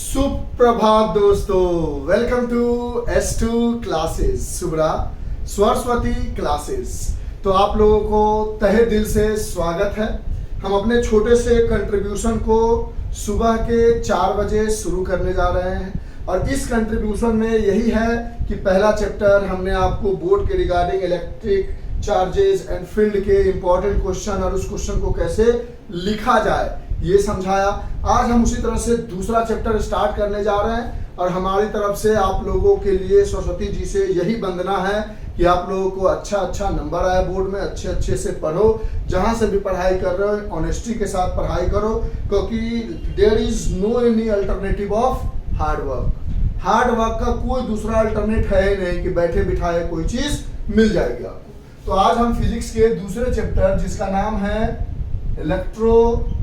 सुप्रभात दोस्तों, welcome to S2 classes Subra Saraswati classes. तो आप लोगों को तहे दिल से स्वागत है। हम अपने छोटे से कंट्रीब्यूशन को सुबह के 4 बजे शुरू करने जा रहे हैं और इस कंट्रीब्यूशन में यही है कि पहला चैप्टर हमने आपको बोर्ड के regarding electric charges and field के इंपॉर्टेंट क्वेश्चन और उस क्वेश्चन को कैसे लिखा जाए ये समझाया। आज हम उसी तरह से दूसरा चैप्टर स्टार्ट करने जा रहे हैं और हमारी तरफ से आप लोगों के लिए सरस्वती जी से यही वंदना है कि आप लोगों को अच्छा नंबर आए, बोर्ड में अच्छे से पढ़ो, जहां से भी पढ़ाई कर रहे हो ऑनेस्टी के साथ पढ़ाई करो, क्योंकि there is no any alternative of hard work. Hard work का कोई दूसरा अल्टरनेट है ही नहीं कि बैठे बिठाए कोई चीज मिल जाएगी आपको। तो आज हम फिजिक्स के दूसरे चैप्टर जिसका नाम है इलेक्ट्रोस्टैटिक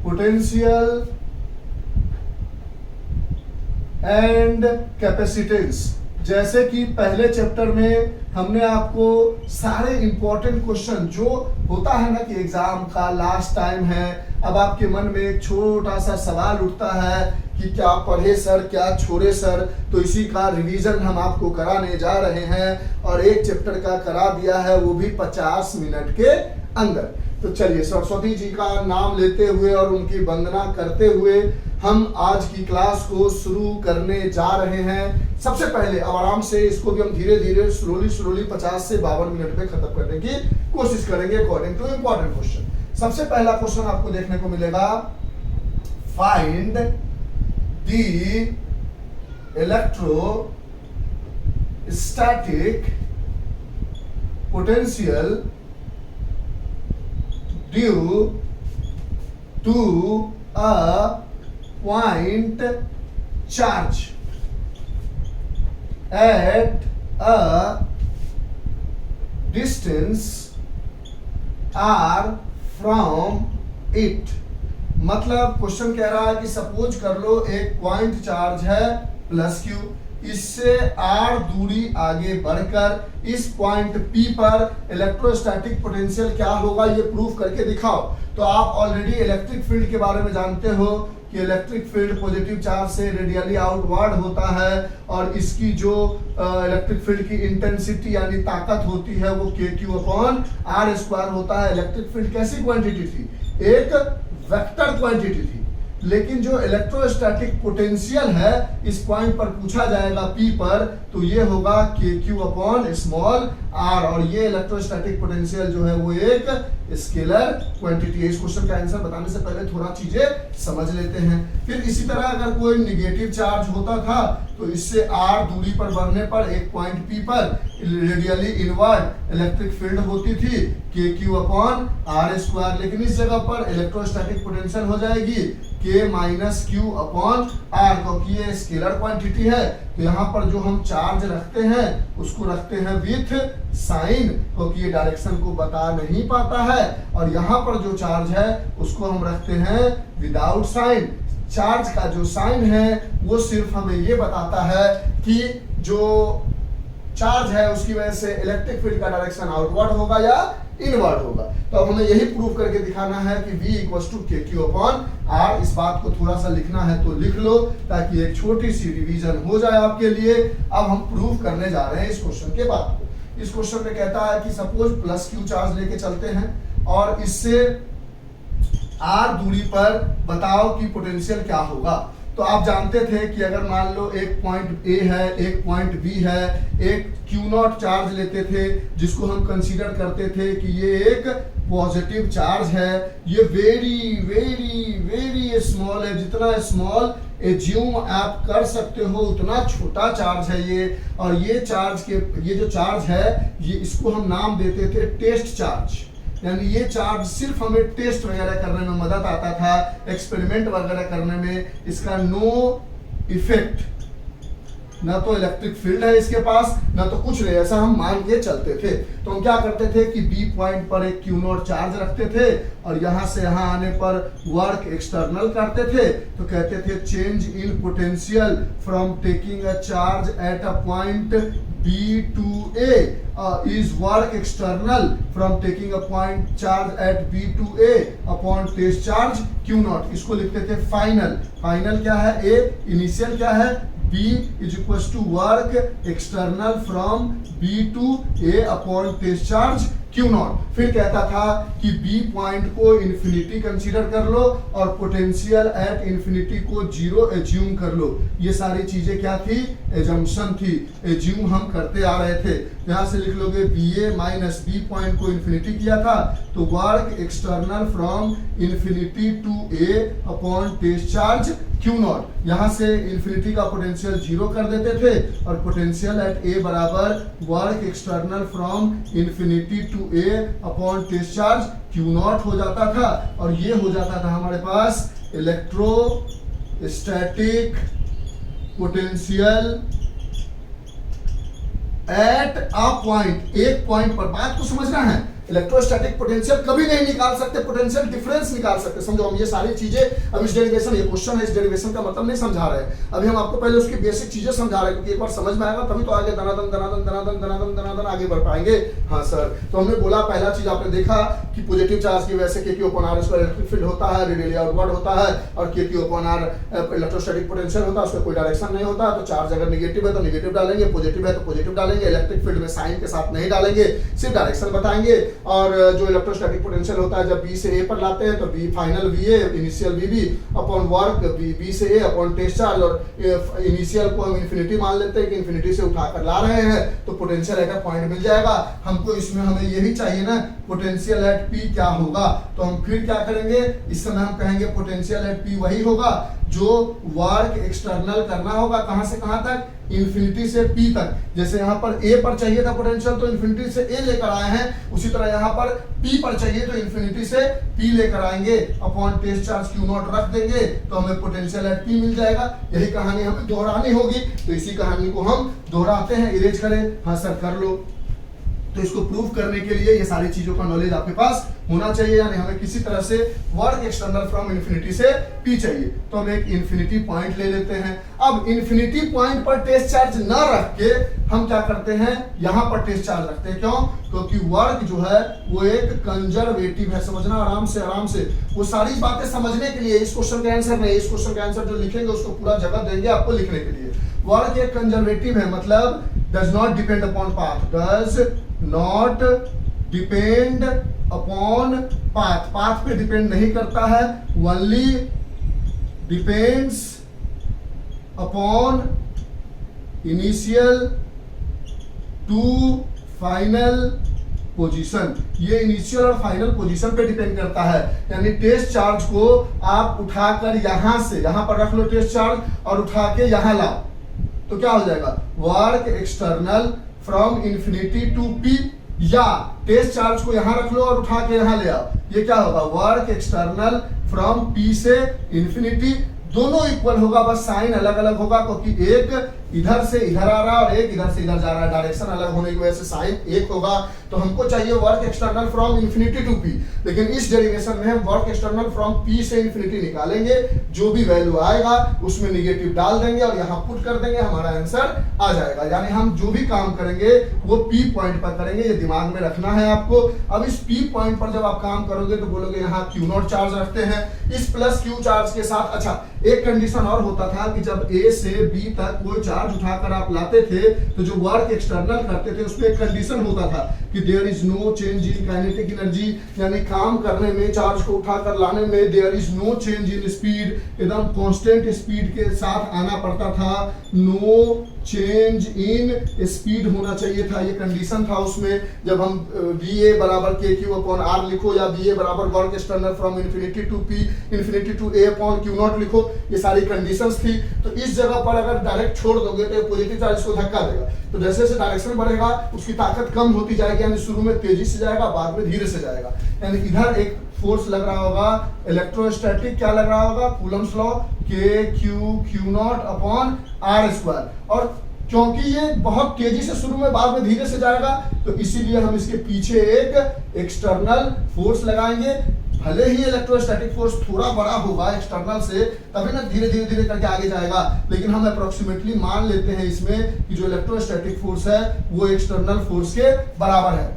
पोटेंशियल एंड कैपेसिटेंस, जैसे कि पहले चैप्टर में हमने आपको सारे इंपॉर्टेंट क्वेश्चन जो होता है ना कि एग्जाम का लास्ट टाइम है, अब आपके मन में एक छोटा सा सवाल उठता है कि क्या पढ़े सर क्या छोड़े सर, तो इसी का रिवीजन हम आपको कराने जा रहे हैं और एक चैप्टर का करा दिया है वो भी 50 मिनट के अंदर। तो चलिए सरस्वती जी का नाम लेते हुए और उनकी वंदना करते हुए हम आज की क्लास को शुरू करने जा रहे हैं। सबसे पहले अब आराम से इसको भी हम धीरे धीरे स्लोली 50 से 52 मिनट में खत्म करने की कोशिश करेंगे अकॉर्डिंग टू इंपॉर्टेंट क्वेश्चन। सबसे पहला क्वेश्चन आपको देखने को मिलेगा, find the electrostatic potential due to a point charge at a distance r from it। मतलब क्वेश्चन कह रहा है कि सपोज कर लो एक पॉइंट चार्ज है प्लस क्यू, इससे r दूरी आगे बढ़कर इस पॉइंट P पर इलेक्ट्रोस्टैटिक पोटेंशियल क्या होगा ये प्रूफ करके दिखाओ। तो आप ऑलरेडी इलेक्ट्रिक फील्ड के बारे में जानते हो कि इलेक्ट्रिक फील्ड पॉजिटिव चार्ज से रेडियली आउटवर्ड होता है और इसकी जो इलेक्ट्रिक फील्ड की इंटेंसिटी यानी ताकत होती है वो KQ/r² होता है। इलेक्ट्रिक फील्ड कैसी क्वांटिटी थी? एक वेक्टर क्वांटिटी थी, लेकिन जो इलेक्ट्रोस्टैटिक पोटेंशियल है इस पॉइंट पर पूछा जाएगा P पर, तो ये होगा KQ/r और ये इलेक्ट्रोस्टैटिक पोटेंशियल जो है वो एक स्केलर क्वांटिटी है। इस क्वेश्चन का आंसर बताने से पहले थोड़ा चीजें समझ लेते हैं। फिर इसी तरह अगर कोई निगेटिव चार्ज होता था तो इससे r दूरी पर बढ़ने पर एक पॉइंट P पर रेडियली इनवर्ड इलेक्ट्रिक फील्ड होती थी KQ/r², लेकिन इस जगह पर इलेक्ट्रोस्टैटिक पोटेंशियल हो जाएगी K-Q/r, क्योंकि ये स्केलर क्वांटिटी है। तो यहाँ पर जो हम चार्ज रखते हैं उसको रखते हैं विथ साइन, क्योंकि ये डायरेक्शन को बता नहीं पाता है, और यहाँ पर जो चार्ज है उसको हम रखते हैं विदाउट साइन। चार्ज का जो साइन है वो सिर्फ हमें ये बताता है कि जो चार्ज है उसकी वजह से इलेक्ट्रिक फील्ड का डायरेक्शन आउटवर्ड होगा या इनवर्ड होगा। तो अब हमें यही प्रूव करके दिखाना है कि V = KQ/r। इस बात को थोड़ा सा लिखना है तो लिख लो ताकि एक छोटी सी रिवीजन हो जाए आपके लिए। अब हम प्रूव करने जा रहे हैं इस क्वेश्चन के बाद। इस क्वेश्चन में कहता है कि सपोज प्लस Q चार्ज लेके चलते हैं और इससे r दूरी पर बताओ कि पोटेंशियल क्या होगा। तो आप जानते थे कि अगर मान लो एक पॉइंट A है एक पॉइंट B है, एक Q0 चार्ज लेते थे जिसको हम कंसीडर करते थे कि ये एक पॉजिटिव चार्ज है। ये वेरी स्मॉल है, जितना स्मॉल एज्यूम आप कर सकते हो उतना छोटा चार्ज है ये। और ये जो चार्ज है ये इसको हम नाम देते थे टेस्ट चार्ज, यानी ये चार्ज सिर्फ हमें टेस्ट वगैरह करने में मदद आता था, एक्सपेरिमेंट वगैरह करने में इसका नो इफेक्ट ना तो इलेक्ट्रिक फील्ड है इसके पास, ना तो कुछ नहीं, ऐसा हम मान के चलते थे। तो हम क्या करते थे कि बी पॉइंट पर एक क्यू नॉट चार्ज रखते थे और यहां से यहां आने पर वर्क एक्सटर्नल करते थे, तो कहते थे change in potential from taking a charge at a point B to A is work external from taking a point charge at B to A upon test charge Q naught। इसको लिखते थे final. Final क्या है A, initial क्या है B is equals to work external from B to A upon test charge Q not. फिर कहता था कि B पॉइंट को इन्फिनिटी कंसीडर कर लो और पोटेंशियल एट इन्फिनिटी को जीरो एज्यूम कर लो। ये सारी चीजें क्या थी, एजम्पशन थी, एज्यूम हम करते आ रहे थे। यहां से लिख लोगे BA माइनस B पॉइंट को इन्फिनिटी किया था तो work external from infinity to A upon test charge Q naught. यहां से इन्फिनिटी का पोटेंशियल जीरो कर देते थे और पोटेंशियल एट A बराबर work external from infinity to A upon test charge Q nought हो जाता था और ये हो जाता था हमारे पास electrostatic potential at a point. एक पॉइंट पर, बात को समझना है, इलेक्ट्रोस्टैटिक पोटेंशियल कभी नहीं निकाल सकते, पोटेंशियल डिफरेंस निकाल सकते। समझो हम ये सारी चीजें अब इस डेरिवेशन, ये क्वेश्चन है, इस डेरिवेशन का मतलब नहीं समझा रहे हैं, अभी हम आपको पहले उसकी बेसिक चीजें समझा रहे हैं क्योंकि एक बार समझ में आएगा तभी तो आगे दनादन दनादन दनादन दनादन दनादन आगे बढ़ पाएंगे। हाँ सर, तो हमने बोला पहला चीज आपने देखा कि पॉजिटिव चार्ज की वजह से Q अपॉन R उसका इलेक्ट्रिक फील्ड होता है, रेडियली आउटवर्ड होता है, और Q upon R electrostatic potential होता है, उसका कोई डायरेक्शन नहीं होता। तो चार्ज अगर नेगेटिव है तो नेगेटिव डालेंगे, पॉजिटिव है तो पॉजिटिव डालेंगे, इलेक्ट्रिक फील्ड में साइन के साथ नहीं डालेंगे, सिर्फ डायरेक्शन बताएंगे। और जो इलेक्ट्रोस्टैटिक पोटेंशियल होता है जब B से A पर लाते हैं तो B final VA initial VB upon work B से A अपॉन टेस्ट चार्ज, और इनिशियल को हम इन्फिनिटी मान लेते हैं कि इन्फिनिटी से उठाकर ला रहे हैं तो पोटेंशियल एट अ पॉइंट मिल जाएगा हमको। इसमें हमें ये भी चाहिए ना पोटेंशियल एट P क्या होगा, तो हम फिर क्या करेंगे, इस समय हम कहेंगे पोटेंशियल एट P वही होगा जो वर्क एक्सटर्नल करना होगा, कहां से कहां तक, इन्फिनिटी से P तक। जैसे यहाँ पर A पर चाहिए था पोटेंशियल तो इन्फिनिटी से A लेकर आए हैं, उसी तरह यहाँ पर P पर चाहिए तो इन्फिनिटी से P लेकर आएंगे, upon test charge Q naught रख देंगे तो हमें पोटेंशियल एट P मिल जाएगा। यही कहानी हमें दोहरानी होगी, तो इसी कहानी को हम दोहराते हैं। इरेज करें, हाँ सर कर लो। तो इसको प्रूव करने के लिए ये सारी चीजों का नॉलेज आपके पास होना चाहिए, यानी हमें किसी तरह से वर्क एक्सटर्नल फ्रॉम इन्फिनिटी से P चाहिए। तो हम एक इन्फिनिटी पॉइंट ले लेते हैं। अब इन्फिनिटी पॉइंट पर टेस्ट चार्ज न रख के हम क्या करते हैं, यहां पर टेस्ट चार्ज रखते हैं। क्यों? क्योंकि वर्क जो है वो एक कंजर्वेटिव है। समझना आराम से आराम से, वो सारी बातें समझने के लिए इस क्वेश्चन का आंसर नहीं, इस क्वेश्चन का आंसर जो लिखेंगे उसको पूरा जगह देंगे आपको लिखने के लिए। वर्क एक कंजर्वेटिव है, मतलब does not depend upon path, does not depend upon path, path पे डिपेंड नहीं करता है, only depends upon initial to final position. ये इनिशियल और फाइनल पोजीशन पे डिपेंड करता है, यानी टेस्ट चार्ज को आप उठाकर यहां से यहां पर रख लो टेस्ट चार्ज और उठा के यहां लाओ तो क्या हो जाएगा, work external from infinity to P, या टेस्ट चार्ज को यहां रख लो और उठा के यहां ले आओ, ये क्या होगा, वर्क एक्सटर्नल फ्रॉम P से इन्फिनिटी। दोनों इक्वल होगा, बस साइन अलग अलग होगा क्योंकि एक इधर से इधर आ रहा है और एक इधर से इधर जा रहा है, डायरेक्शन अलग होने की वजह से साइन एक होगा। तो हमको चाहिए work external from infinity to P, लेकिन इस डेरिवेशन में हम वर्क एक्सटर्नल फ्रॉम P से इन्फिनिटी निकालेंगे, जो भी वैल्यू आएगा उसमें निगेटिव डाल देंगे और यहाँ पुट कर देंगे, हमारा आंसर आ जाएगा। यानी हम जो भी काम करेंगे वो P पॉइंट पर करेंगे, ये दिमाग में रखना है आपको। अब इस P पॉइंट पर जब आप काम करोगे तो बोलोगे यहाँ Q नॉट चार्ज रखते हैं इस प्लस Q चार्ज के साथ। अच्छा, एक कंडीशन और होता था कि जब A से B तक कोई चार्ज उठाकर आप लाते थे तो जो वर्क एक्सटर्नल करते थे उसमें एक कंडीशन होता था कि there is no change in kinetic energy, यानी काम करने में, चार्ज को उठाकर लाने में there is no change in speed, एकदम कांस्टेंट स्पीड के साथ आना पड़ता था, नो चेंज इन स्पीड होना चाहिए था, ये कंडीशन था उसमें। जब हम VA बराबर KQ अपॉन R लिखो या VA बराबर work external from infinity to P infinity to A upon Q naught लिखो, ये सारी कंडीशंस थी। तो इस जगह पर अगर डायरेक्ट छोड़ दोगे तो पॉजिटिव चार्ज को धक्का देगा, तो जैसे जैसे डायरेक्शन बढ़ेगा उसकी ताकत कम होती जाएगी, यानी शुरू में तेजी से जाएगा, बाद में धीरे से जाएगा। यानी इधर एक फोर्स लग रहा होगा इलेक्ट्रोस्टैटिक, क्या लग रहा होगा, Coulomb's law, KQ Q not upon R square, और क्योंकि ये बहुत तेजी से शुरू में, बाद में धीरे से जाएगा, तो इसीलिए हम इसके पीछे एक एक्सटर्नल फोर्स लगाएंगे। भले ही इलेक्ट्रोस्टैटिक फोर्स थोड़ा बड़ा होगा एक्सटर्नल से, तभी ना धीरे धीरे धीरे करके आगे जाएगा, लेकिन हम अप्रोक्सीमेटली मान लेते हैं इसमें कि जो इलेक्ट्रोस्टैटिक फोर्स है वो एक्सटर्नल फोर्स के बराबर है।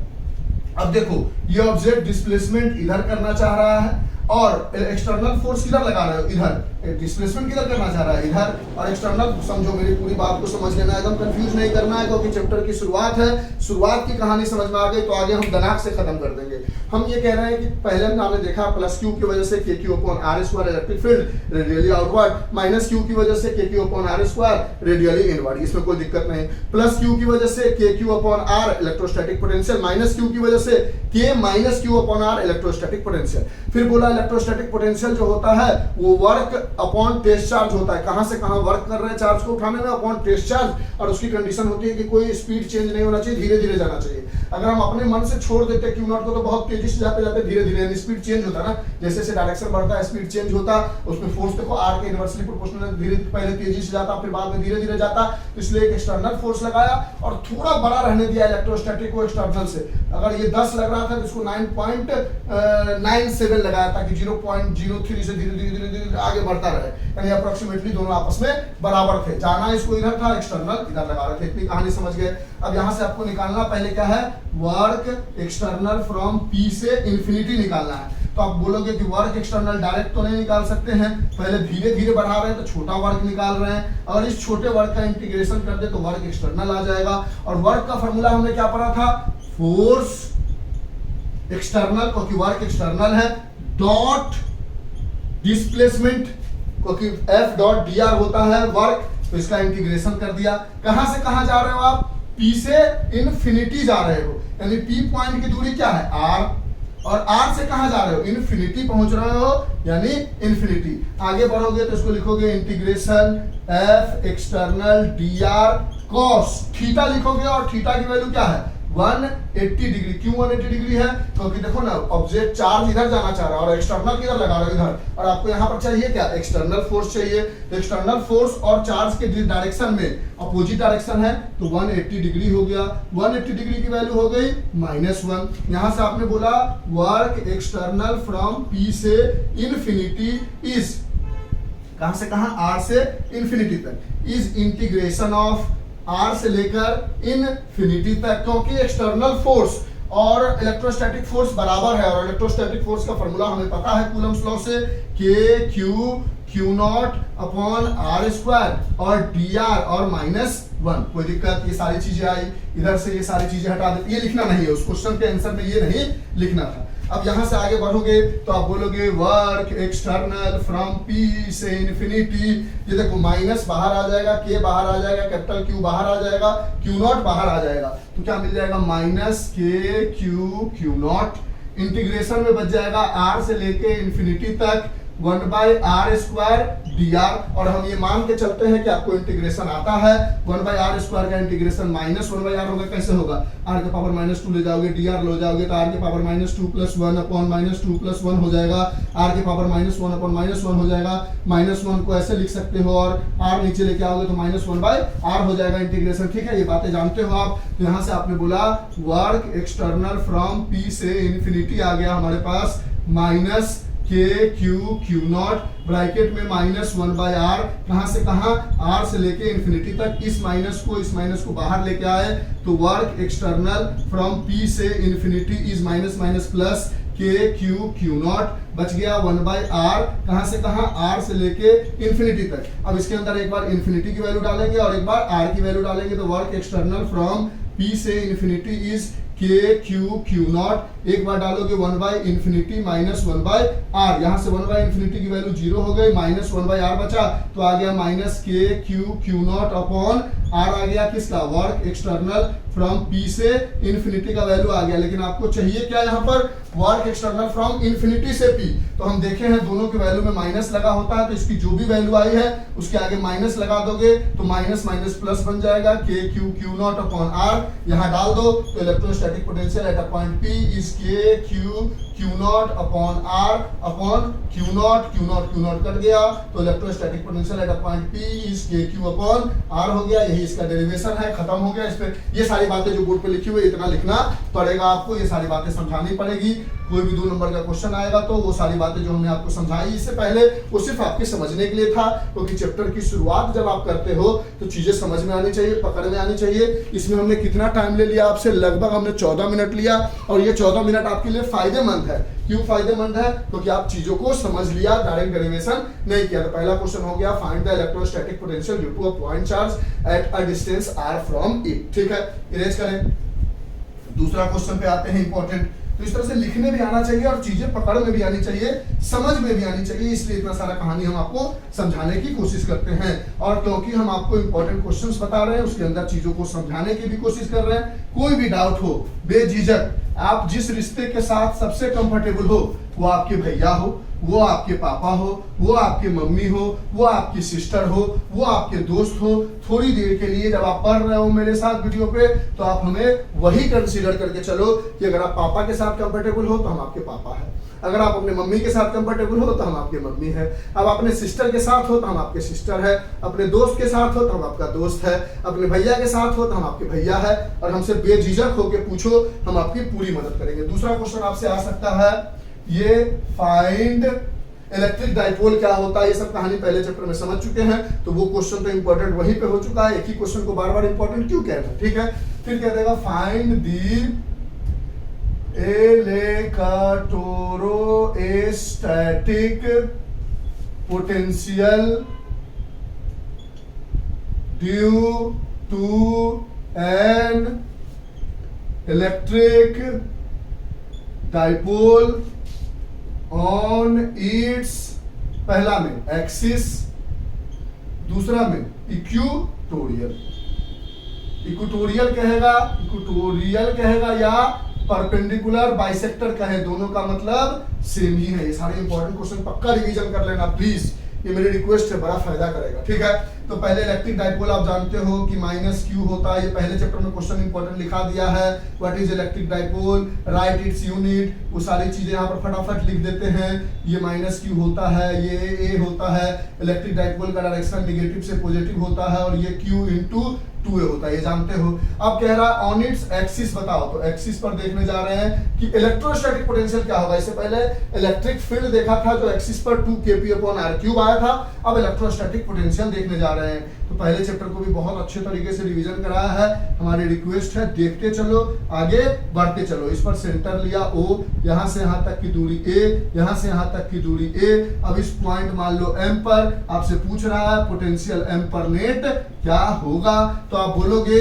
अब देखो, ये ऑब्जेक्ट डिस्प्लेसमेंट इधर करना चाह रहा है और एक्सटर्नल फोर्स किधर लगा रहे हो, इधर। डिस्प्लेसमेंट किधर करना चाह रहा है, इधर। और एक्सटर्नल, समझो मेरी पूरी बात को समझ लेना, एकदम कंफ्यूज नहीं करना है, क्योंकि चैप्टर की शुरुआत है, शुरुआत की कहानी समझ में आ गई तो आगे हम दिमाग से खत्म कर देंगे। हम ये कह रहे हैं कि पहले हमने देखा प्लस क्यू की वजह से k Q upon r square electric field radially outward, minus q की वजह से k Q upon r square radially inward, इसमें कोई दिक्कत नहीं। प्लस क्यू की वजह से k Q upon r electrostatic potential, minus q की वजह से k minus q upon r electrostatic potential. फिर बोला इलेक्ट्रोस्टैटिक पोटेंशियल जो होता है वो वर्क अपॉन टेस्ट चार्ज होता है, कहां से कहां वर्क कर रहे हैं चार्ज को उठाने में, अपॉन टेस्ट चार्ज, और उसकी कंडीशन होती है कि कोई स्पीड चेंज नहीं होना चाहिए, धीरे धीरे जाना चाहिए। अगर हम अपने मन से छोड़ देते क्यू नॉट को तो बहुत तेजी से जाते जाते धीरे धीरे स्पीड चेंज होता है ना, जैसे जैसे डायरेक्शन बढ़ता है स्पीड चेंज होता, उसमें फोर्स देखो आर के इनवर्सली प्रोपोर्शनल, धीरे पहले तेजी से जाता फिर बाद में धीरे धीरे जाता, तो इसलिए एक एक्सटर्नल फोर्स लगाया और थोड़ा बड़ा रहने दिया इलेक्ट्रोस्टैटिक को एक्सटर्नल से। अगर ये 10 लग रहा था तो इसको 9.97 लगाया ताकि 0.03 से धीरे धीरे धीरे आगे बढ़ता रहे, यानी अप्रोक्सीमेटली दोनों आपस में बराबर थे। जाना इसको इधर था, एक्सटर्नल इधर लगा रहे थे। इतनी कहानी समझ गए। अब यहां से आपको निकालना पहले क्या है, वर्क एक्सटर्नल फ्रॉम पी से इंफिनिटी निकालना है। तो आप बोलोगे कि वर्क एक्सटर्नल डायरेक्ट तो नहीं निकाल सकते हैं, पहले धीरे धीरे बढ़ा रहे हैं तो छोटा वर्क निकाल रहे हैं। अगर इस छोटे वर्क का इंटीग्रेशन कर दे तो वर्क एक्सटर्नल आ जाएगा। और वर्क का फॉर्मूला हमने क्या पढ़ा था, फोर्स एक्सटर्नल, क्योंकि वर्क एक्सटर्नल है, डॉट डिस्प्लेसमेंट, क्योंकि एफ डॉट डी आर होता है वर्क, तो इसका इंटीग्रेशन कर दिया। कहां से कहां जा रहे हो आप, पी से इनफिनिटी जा रहे हो, यानी पी पॉइंट की दूरी क्या है, आर, और आर से कहां जा रहे हो, इनफिनिटी पहुंच रहे हो, यानी इनफिनिटी। आगे बढ़ोगे तो इसको लिखोगे integration F external D R cos theta लिखोगे, और थीटा की वैल्यू क्या है 180 डिग्री। क्यों 180 डिग्री है, क्योंकि देखो ना ऑब्जेक्ट चार्ज इधर जाना चाह रहा है और एक्सटर्नल किधर लगा रहा है, इधर, और आपको यहाँ पर चाहिए क्या, एक्सटर्नल फोर्स चाहिए। तो एक्सटर्नल फोर्स और चार्ज के डायरेक्शन में अपोजिट डायरेक्शन है, तो 180 डिग्री हो गया। 180 डिग्री की वैल्यू हो गई -1। यहां से आपने बोला वर्क एक्सटर्नल फ्रॉम पी से इनफिनिटी इज, कहां से कहां, आर से इनफिनिटी तक, इज इंटीग्रेशन ऑफ आर से लेकर इनफिनिटी तक, क्योंकि एक्सटर्नल फोर्स और इलेक्ट्रोस्टैटिक फोर्स बराबर है, और इलेक्ट्रोस्टैटिक फोर्स का फॉर्मूला हमें पता है कूलम्स लॉ से, k Q not upon r square और डी आर और -1। कोई दिक्कत, ये सारी चीजें आई, इधर से ये सारी चीजें हटा देती, ये लिखना नहीं है, उस क्वेश्चन के आंसर में ये नहीं लिखना था। अब यहां से आगे बढ़ोगे तो आप बोलोगे वर्क एक्सटर्नल फ्रॉम पी से इनफिनिटी, ये देखो माइनस बाहर आ जाएगा, के बाहर आ जाएगा, कैपिटल क्यू बाहर आ जाएगा, क्यू नॉट बाहर आ जाएगा, तो क्या मिल जाएगा -के क्यू नॉट, इंटीग्रेशन में बच जाएगा आर से लेके इनफिनिटी तक 1/r स्क्वायर dr, और हम ये मान के चलते हैं कि आपको इंटीग्रेशन आता है। 1/r स्क्वायर का इंटीग्रेशन -1/r होगा, कैसे होगा, r के पावर -2 ले जाओगे, dr ले जाओगे तो r के पावर -2 + 1 अपॉन -2 + 1 हो जाएगा, r के पावर -1 अपॉन -1 हो जाएगा। -1 को ऐसे लिख सकते हो और r नीचे लेके आओगे तो -1/r हो जाएगा इंटीग्रेशन, ठीक है, ये बातें जानते हो आप। तो यहाँ से आपने बोला वर्क एक्सटर्नल फ्रॉम p से इनफिनिटी आ गया हमारे पास माइनस के क्यू नॉट, ब्रैकेट में -1/r, कहां से कहां, r से लेके इनफिनिटी तक, इस माइनस को बाहर लेके आए तो वर्क एक्सटर्नल फ्रॉम p से इनफिनिटी इज माइनस प्लस के क्यू नॉट, बच गया 1/r, कहां से कहां, r से लेके इनफिनिटी तक। अब इसके अंदर एक बार इनफिनिटी की वैल्यू डालेंगे और एक बार r की वैल्यू डालेंगे, तो वर्क एक्सटर्नल फ्रॉम p से infinity is K Q not, एक बार डालोगे 1/∞ माइनस 1/r, यहां से 1/∞ की वैल्यू 0 हो गई, -1/r बचा, तो आ गया के क्यू नॉट अपॉन r आ गया किसका, वर्क एक्सटर्नल फ्रॉम p से इनफिनिटी का वैल्यू आ गया। लेकिन आपको चाहिए क्या यहाँ पर, वर्क एक्सटर्नल फ्रॉम इनफिनिटी से p, तो हम देखे हैं दोनों के वैल्यू में माइनस लगा होता है, तो इसकी जो भी वैल्यू आई है उसके आगे माइनस लगा दोगे तो माइनस प्लस बन जाएगा, के क्यू नॉट अपॉन r, यहाँ डाल दो तो electrostatic potential at a point p is K Q not upon R upon Q nought cut गया, तो electrostatic potential at a point P is K Q upon R हो गया। यही इसका डेरिवेशन है, खत्म हो गया। इस पे ये सारी बातें जो बोर्ड पे लिखी हुई इतना लिखना पड़ेगा आपको, ये सारी बातें समझानी पड़ेगी। कोई भी 2 नंबर का क्वेश्चन आएगा तो वो सारी बातें जो हमने आपको समझाई इससे पहले वो सिर्फ आपके समझने के लिए था, क्योंकि चैप्टर की शुरुआत जब आप करते हो तो चीजें समझ में आनी चाहिए, पकड़ में आनी चाहिए। इसमें हमने कितना टाइम ले लिया आपसे, लगभग हमने 14 मिनट लिया, और ये 14 मिनट आपके लिए फायदेमंद है। क्यों फायदेमंद है? क्योंकि आप चीजों को समझ लिया, डायरेक्ट डेरिवेशन नहीं किया। तो पहला क्वेश्चन हो गया, find the electrostatic potential due to a point charge at a distance r from it. ठीक है, इरेज करें। दूसरा क्वेश्चन पे आते हैं, इंपॉर्टेंट। तो इस तरह से लिखने भी आना चाहिए और चीजें पकड़ में भी आनी चाहिए, समझ में भी आनी चाहिए, इसलिए इतना सारा कहानी हम आपको समझाने की कोशिश करते हैं। और क्योंकि हम आपको इंपॉर्टेंट क्वेश्चंस बता रहे हैं, उसके अंदर चीजों को समझाने की भी कोशिश कर रहे हैं। कोई भी डाउट हो, बेझिझक आप जिस रिश्ते के साथ सबसे कंफर्टेबल हो, वो आपके भैया हो, वो आपके पापा हो, वो आपके मम्मी हो, वो आपकी सिस्टर हो, वो आपके दोस्त हो, थोड़ी देर के लिए जब आप पढ़ रहे हो मेरे साथ वीडियो पे, तो आप हमें वही कंसीडर करके चलो कि अगर आप पापा के साथ कंफर्टेबल हो तो हम आपके पापा हैं, अगर आप अपने मम्मी के साथ कंफर्टेबल हो तो हम आपके मम्मी है, अब अपने सिस्टर के साथ हो तो हम आपके सिस्टर है, अपने दोस्त के साथ हो तो हम आपका दोस्त है, अपने भैया के साथ हो तो हम आपके भैया है। और हमसे बेझिझक होके पूछो, हम आपकी पूरी मदद करेंगे। दूसरा क्वेश्चन आपसे आ सकता है, ये फाइंड इलेक्ट्रिक डाइपोल क्या होता है। ये सब कहानी पहले चैप्टर में समझ चुके हैं, तो वो क्वेश्चन तो इंपॉर्टेंट वहीं पे हो चुका है। एक ही क्वेश्चन को बार बार इंपॉर्टेंट क्यों कहना, ठीक है। फिर कह देगा find the electrostatic potential due to an electric dipole on its, पहला में एक्सिस, दूसरा में इक्वेटोरियल। इक्वेटोरियल कहेगा या परपेंडिकुलर बाइसेक्टर कहे, दोनों का मतलब सेम ही है। ये सारे इंपॉर्टेंट क्वेश्चन पक्का रिवीजन कर लेना प्लीज, ये मेरी रिक्वेस्ट है, बड़ा फायदा करेगा, ठीक है। तो पहले इलेक्ट्रिक डाइपोल आप जानते हो कि माइनस क्यू होता है, ये पहले चैप्टर में क्वेश्चन इंपॉर्टेंट लिखा दिया है। What is electric dipole, right its unit, वो सारी चीजें यहाँ पर फटाफट लिख देते हैं। ये माइनस क्यू होता है, ये ए होता है, इलेक्ट्रिक डाइपोल का डायरेक्शन नेगेटिव से पॉजिटिव होता है, और ये क्यू इंटू 2a होता है, ये जानते हो। अब कह रहा है ऑन इट्स एक्सिस बताओ, तो एक्सिस पर देखने जा रहे हैं कि इलेक्ट्रोस्टैटिक पोटेंशियल क्या होगा। इससे पहले इलेक्ट्रिक फील्ड देखा था जो एक्सिस पर 2kp/r³ आया था, अब इलेक्ट्रोस्टैटिक पोटेंशियल देखने जा रहे हैं। तो पहले चैप्टर को भी बहुत अच्छे तरीके से रिवीजन कराया है, हमारी रिक्वेस्ट है देखते चलो, आगे बढ़ते चलो। इस पर सेंटर लिया O, यहाँ से यहाँ तक की दूरी A, यहाँ से यहाँ तक की दूरी A। अब इस पॉइंट मान लो M पर, आपसे पूछ रहा है पोटेंशियल M पर नेट क्या होगा, तो आप बोलोगे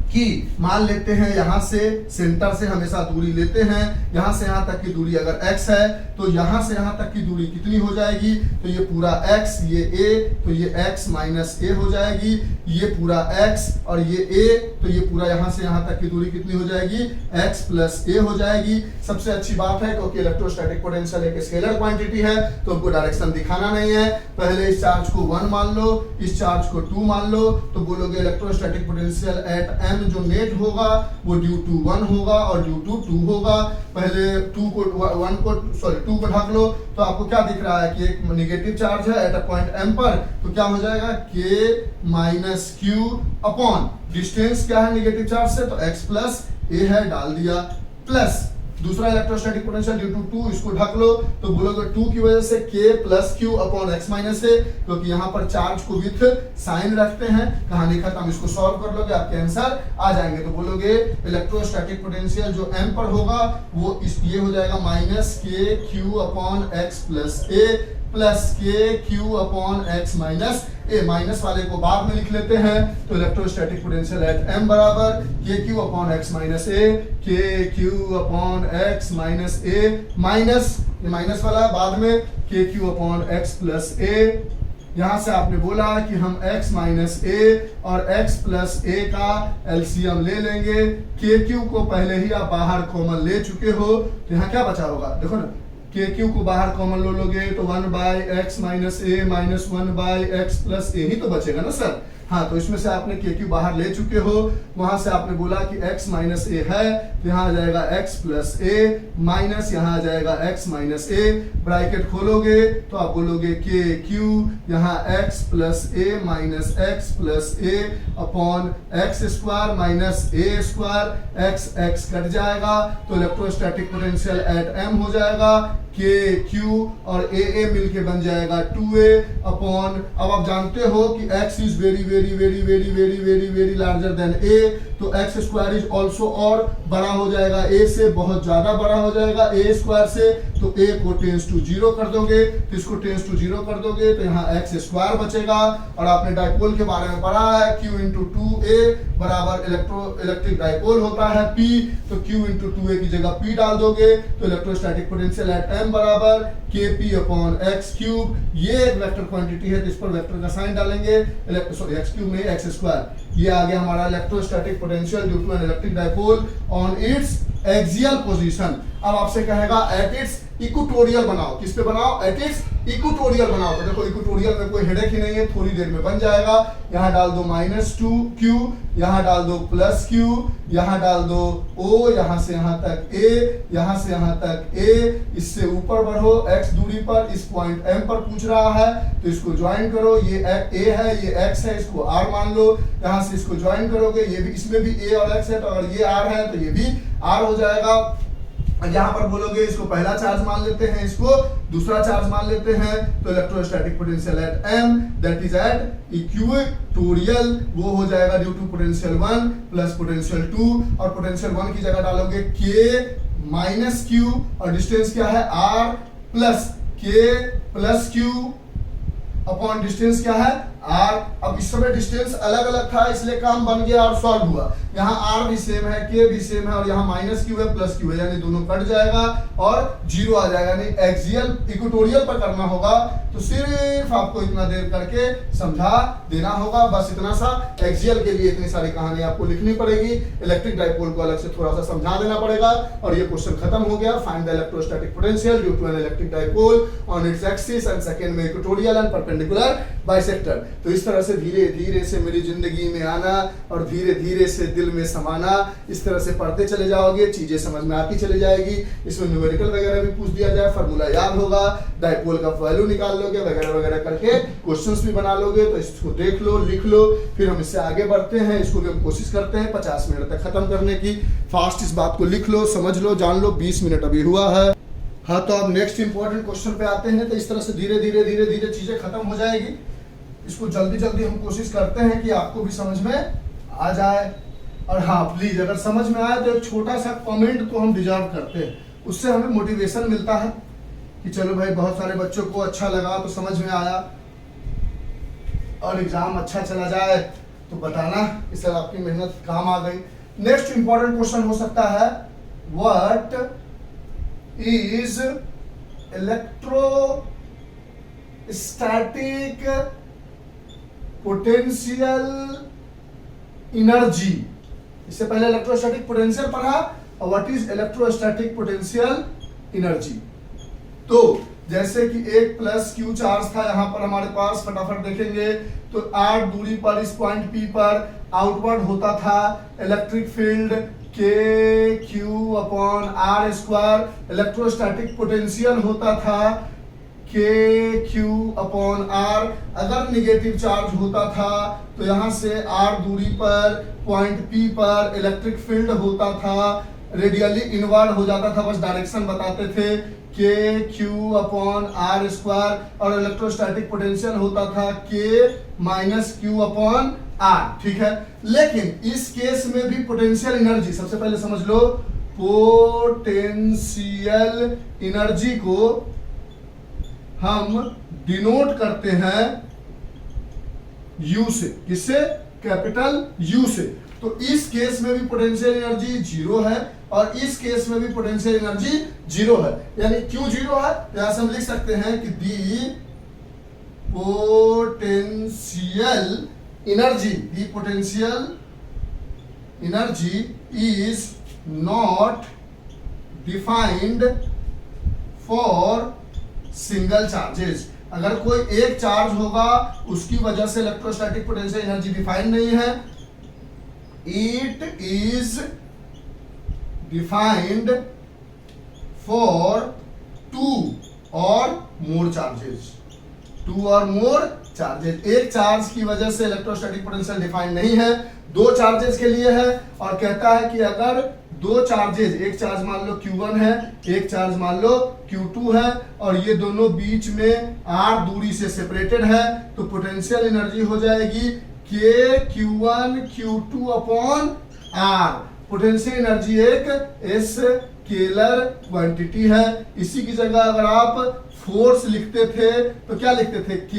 कि मान लेते हैं यहाँ से सेंटर से हमेशा दूरी लेते हैं, यहाँ से यहाँ तक की दूरी अगर x है तो यहाँ से यहाँ तक की दूरी कितनी हो जाएगी, तो ये पूरा x, ये a, तो ये x माइनस a हो जाएगी, ये पूरा x और ये a, तो ये पूरा यहाँ से यहाँ तक की दूरी कितनी हो जाएगी, x प्लस a हो जाएगी। सबसे अच्छी बात है क्योंकि इलेक्ट्रोस्टैटिक पोटेंशियल एक स्केलर क्वांटिटी है, तो हमको डायरेक्शन दिखाना नहीं है। पहले इस चार्ज को 1 मान लो, इस चार्ज को 2 मान लो, तो बोलोगे इलेक्ट्रोस्टैटिक पोटेंशियल एट m जो नेट होगा वो ड्यू टू 1 होगा और ड्यू टू 2 होगा। पहले 2 को ढक लो, तो आपको क्या दिख रहा है कि एक नेगेटिव चार्ज है एट अ पॉइंट m पर, तो क्या हो जाएगा k minus q upon distance क्या है नेगेटिव चार्ज से, तो x प्लस a है, डाल दिया, प्लस दूसरा इलेक्ट्रोस्टैटिक पोटेंशियल ड्यू टू 2, इसको ढक लो, तो बोलोगे 2 की वजह से k plus Q upon x minus a, क्योंकि यहाँ पर चार्ज को विथ साइन रखते हैं। कहानी खत्म, इसको सॉल्व कर लोगे आपके आंसर आ जाएंगे। तो बोलोगे इलेक्ट्रोस्टैटिक पोटेंशियल जो m पर होगा वो ये हो जाएगा minus k Q upon x plus a plus के क्यू अपॉन एक्स माइनस ए। माइनस वाले को बाद में लिख लेते हैं, तो इलेक्ट्रोस्टैटिक पोटेंशियल एट m बराबर के क्यू अपॉन एक्स माइनस ए, के क्यू अपॉन एक्स माइनस ए, माइनस ये माइनस वाला बाद में के क्यू अपॉन एक्स प्लस ए। यहाँ से आपने बोला कि हम x माइनस ए और x प्लस ए का एलसीएम ले लेंगे। के क्यू को पहले ही आप बाहर कॉमन ले चुके हो, तो यहाँ क्या बचा होगा, देखो ना के क्यू को बाहर कॉमन लो लोगे तो 1/x माइनस ए माइनस 1/x प्लस ए ही तो बचेगा ना सर। हाँ, तो इसमें से आपने के क्यू बाहर ले चुके हो, वहां से आपने बोला कि x माइनस ए है, तो यहाँ आ जाएगा x प्लस ए माइनस यहाँ आ जाएगा x माइनस ए, ब्रैकेट खोलोगे तो आप बोलोगे के क्यू यहाँ x प्लस ए माइनस एक्स प्लस ए अपॉन एक्स स्क्वायर माइनस ए स्क्वायर, x कट जाएगा तो इलेक्ट्रोस्टैटिक पोटेंशियल एट m हो जाएगा के क्यू और ए मिलके बन जाएगा 2a अपॉन, अब आप जानते हो कि x is very very very very very very very larger than a, तो x स्क्वायर इज ऑल्सो और बड़ा हो जाएगा a से, बहुत ज्यादा बड़ा हो जाएगा a स्क्वायर से, तो a को टेंस टू 0 कर दोगे तो इसको टेंस टू 0 कर दोगे तो यहाँ x स्क्वायर बचेगा। और आपने डाइपोल के बारे में पढ़ा है q इंटू 2a बराबर इलेक्ट्रिक डाइपोल होता है p, तो q इंटू 2a की जगह p डाल दोगे तो इलेक्ट्रोस्टैटिक पोटेंशियल एट m बराबर kp अपॉन x क्यूब। ये एक वेक्टर क्वांटिटी है तो इस पर वेक्टर का साइन डालेंगे, सॉरी x क्यूब नहीं x स्क्वायर। ये आ गया हमारा electrostatic potential due to an electric dipole on its axial position. अब आपसे कहेगा एट इट्स इक्वेटोरियल बनाओ, किस पे बनाओ, एट इट्स इक्वेटोरियल बनाओ। तो देखो इक्वेटोरियल में कोई हेडेक ही नहीं है, थोड़ी देर में बन जाएगा। यहाँ डाल दो -2q, यहाँ डाल दो +q, यहाँ डाल दो o, यहाँ से यहाँ तक a, यहाँ से यहाँ तक a, इससे ऊपर बढ़ो x दूरी पर, इस पॉइंट m पर पूछ रहा है तो इसको ज्वाइन करो, ये a है ये x है, इसको r मान लो, यहाँ से इसको ज्वाइन करोगे, ये भी इसमें भी a और x है, तो अगर ये r है तो ये भी r हो जाएगा। यहाँ पर बोलोगे इसको पहला चार्ज मान लेते हैं, इसको दूसरा चार्ज मान लेते हैं, तो electrostatic potential at m that is at equatorial, वो हो जाएगा due to potential 1 plus potential 2, और पोटेंशियल 1 की जगह डालोगे k माइनस q और डिस्टेंस क्या है r plus k plus q upon distance क्या है r। अब इस समय डिस्टेंस अलग अलग था इसलिए काम बन गया और सॉल्व हुआ। यहाँ r भी सेम है, k भी सेम है, और यहाँ -q है +q है, यानी दोनों कट जाएगा और 0 आ जाएगा। यानी एक्सियल इक्वेटोरियल पर करना होगा तो सिर्फ आपको इतना देर करके समझा देना होगा, बस इतना सा। एक्सियल के लिए इतनी सारी कहानी आपको लिखनी पड़ेगी, इलेक्ट्रिक डाइपोल को अलग से थोड़ा सा समझा देना पड़ेगा, और ये क्वेश्चन खत्म हो गया। Find the electrostatic potential due to an electric dipole on its axis and second में इक्वेटोरियल एंड परपेंडिकुलर बाइसेक्टर। तो इस तरह से धीरे धीरे से मेरी जिंदगी में आना और धीरे धीरे से दिल में समाना, इस तरह से पढ़ते चले जाओगे, चीजें समझ में आती चली जाएगी। इसमें न्यूमेरिकल वगैरह भी पूछ दिया जाए, फार्मूला याद होगा, डाइपोल का वैल्यू निकाल लोगे वगैरह वगैरह करके क्वेश्चंस भी बना लोगे। तो इसको देख लो, लिख लो, फिर हम इससे आगे बढ़ते हैं। इसको भी हम कोशिश करते हैं 50 मिनट तक खत्म करने की। फास्ट इस बात को लिख लो, समझ लो, जान लो। 20 मिनट अभी हुआ है। हाँ, तो अब नेक्स्ट इंपॉर्टेंट क्वेश्चन पे आते हैं। तो इस तरह से धीरे धीरे धीरे धीरे चीजें खत्म हो जाएगी। इसको जल्दी जल्दी हम कोशिश करते हैं कि आपको भी समझ में आ जाए। और हाँ, प्लीज अगर समझ में आए तो एक छोटा सा कमेंट को हम डिजर्व करते हैं, उससे हमें मोटिवेशन मिलता है कि चलो भाई बहुत सारे बच्चों को अच्छा लगा, तो समझ में आया, और एग्जाम अच्छा चला जाए तो बताना कि सर आपकी मेहनत काम आ गई। नेक्स्ट इंपॉर्टेंट क्वेश्चन हो सकता है, what is electrostatic potential energy. इससे पहले इलेक्ट्रोस्टैटिक पोटेंशियल पढ़ा, और what is electrostatic potential energy. तो जैसे कि एक +q चार्ज था यहाँ पर हमारे पास, फटाफट देखेंगे तो r दूरी पर इस पॉइंट P पर आउटवर्ड होता था electric field KQ upon r square, electrostatic potential होता था KQ अपॉन r। अगर निगेटिव चार्ज होता था तो यहाँ से r दूरी पर पॉइंट P पर इलेक्ट्रिक फील्ड होता था, रेडियली इनवर्ड हो जाता था, बस डायरेक्शन बताते थे, KQ अपॉन r स्क्वायर, और इलेक्ट्रोस्टैटिक पोटेंशियल होता था K minus Q upon r। ठीक है, लेकिन इस केस में भी पोटेंशियल एनर्जी, सबसे पहले समझ लो, पोटेंशियल एनर्जी को हम डिनोट करते हैं U से, किससे, कैपिटल U से। तो इस केस में भी पोटेंशियल एनर्जी 0 है, और इस केस में भी पोटेंशियल एनर्जी 0 है। यानी क्यों 0 है, यहां से हम लिख सकते हैं कि the potential energy is not defined for single charges. अगर कोई एक चार्ज होगा उसकी वजह से इलेक्ट्रोस्टैटिक पोटेंशियल एनर्जी डिफाइन नहीं है, it is defined for two और मोर चार्जेस। टू और मोर चार्जेस, एक चार्ज की वजह से इलेक्ट्रोस्टैटिक पोटेंशियल डिफाइन नहीं है, दो चार्जेस के लिए है। और कहता है कि अगर दो चार्जेस, एक चार्ज मान लो Q1 है, एक चार्ज मान लो Q2 है, और ये दोनों बीच में r दूरी से सेपरेटेड है, तो पोटेंशियल एनर्जी हो जाएगी K Q1 Q2 upon R। Potential energy एक स्केलर क्वांटिटी है। इसी की जगह अगर आप फोर्स लिखते थे तो क्या लिखते थे, K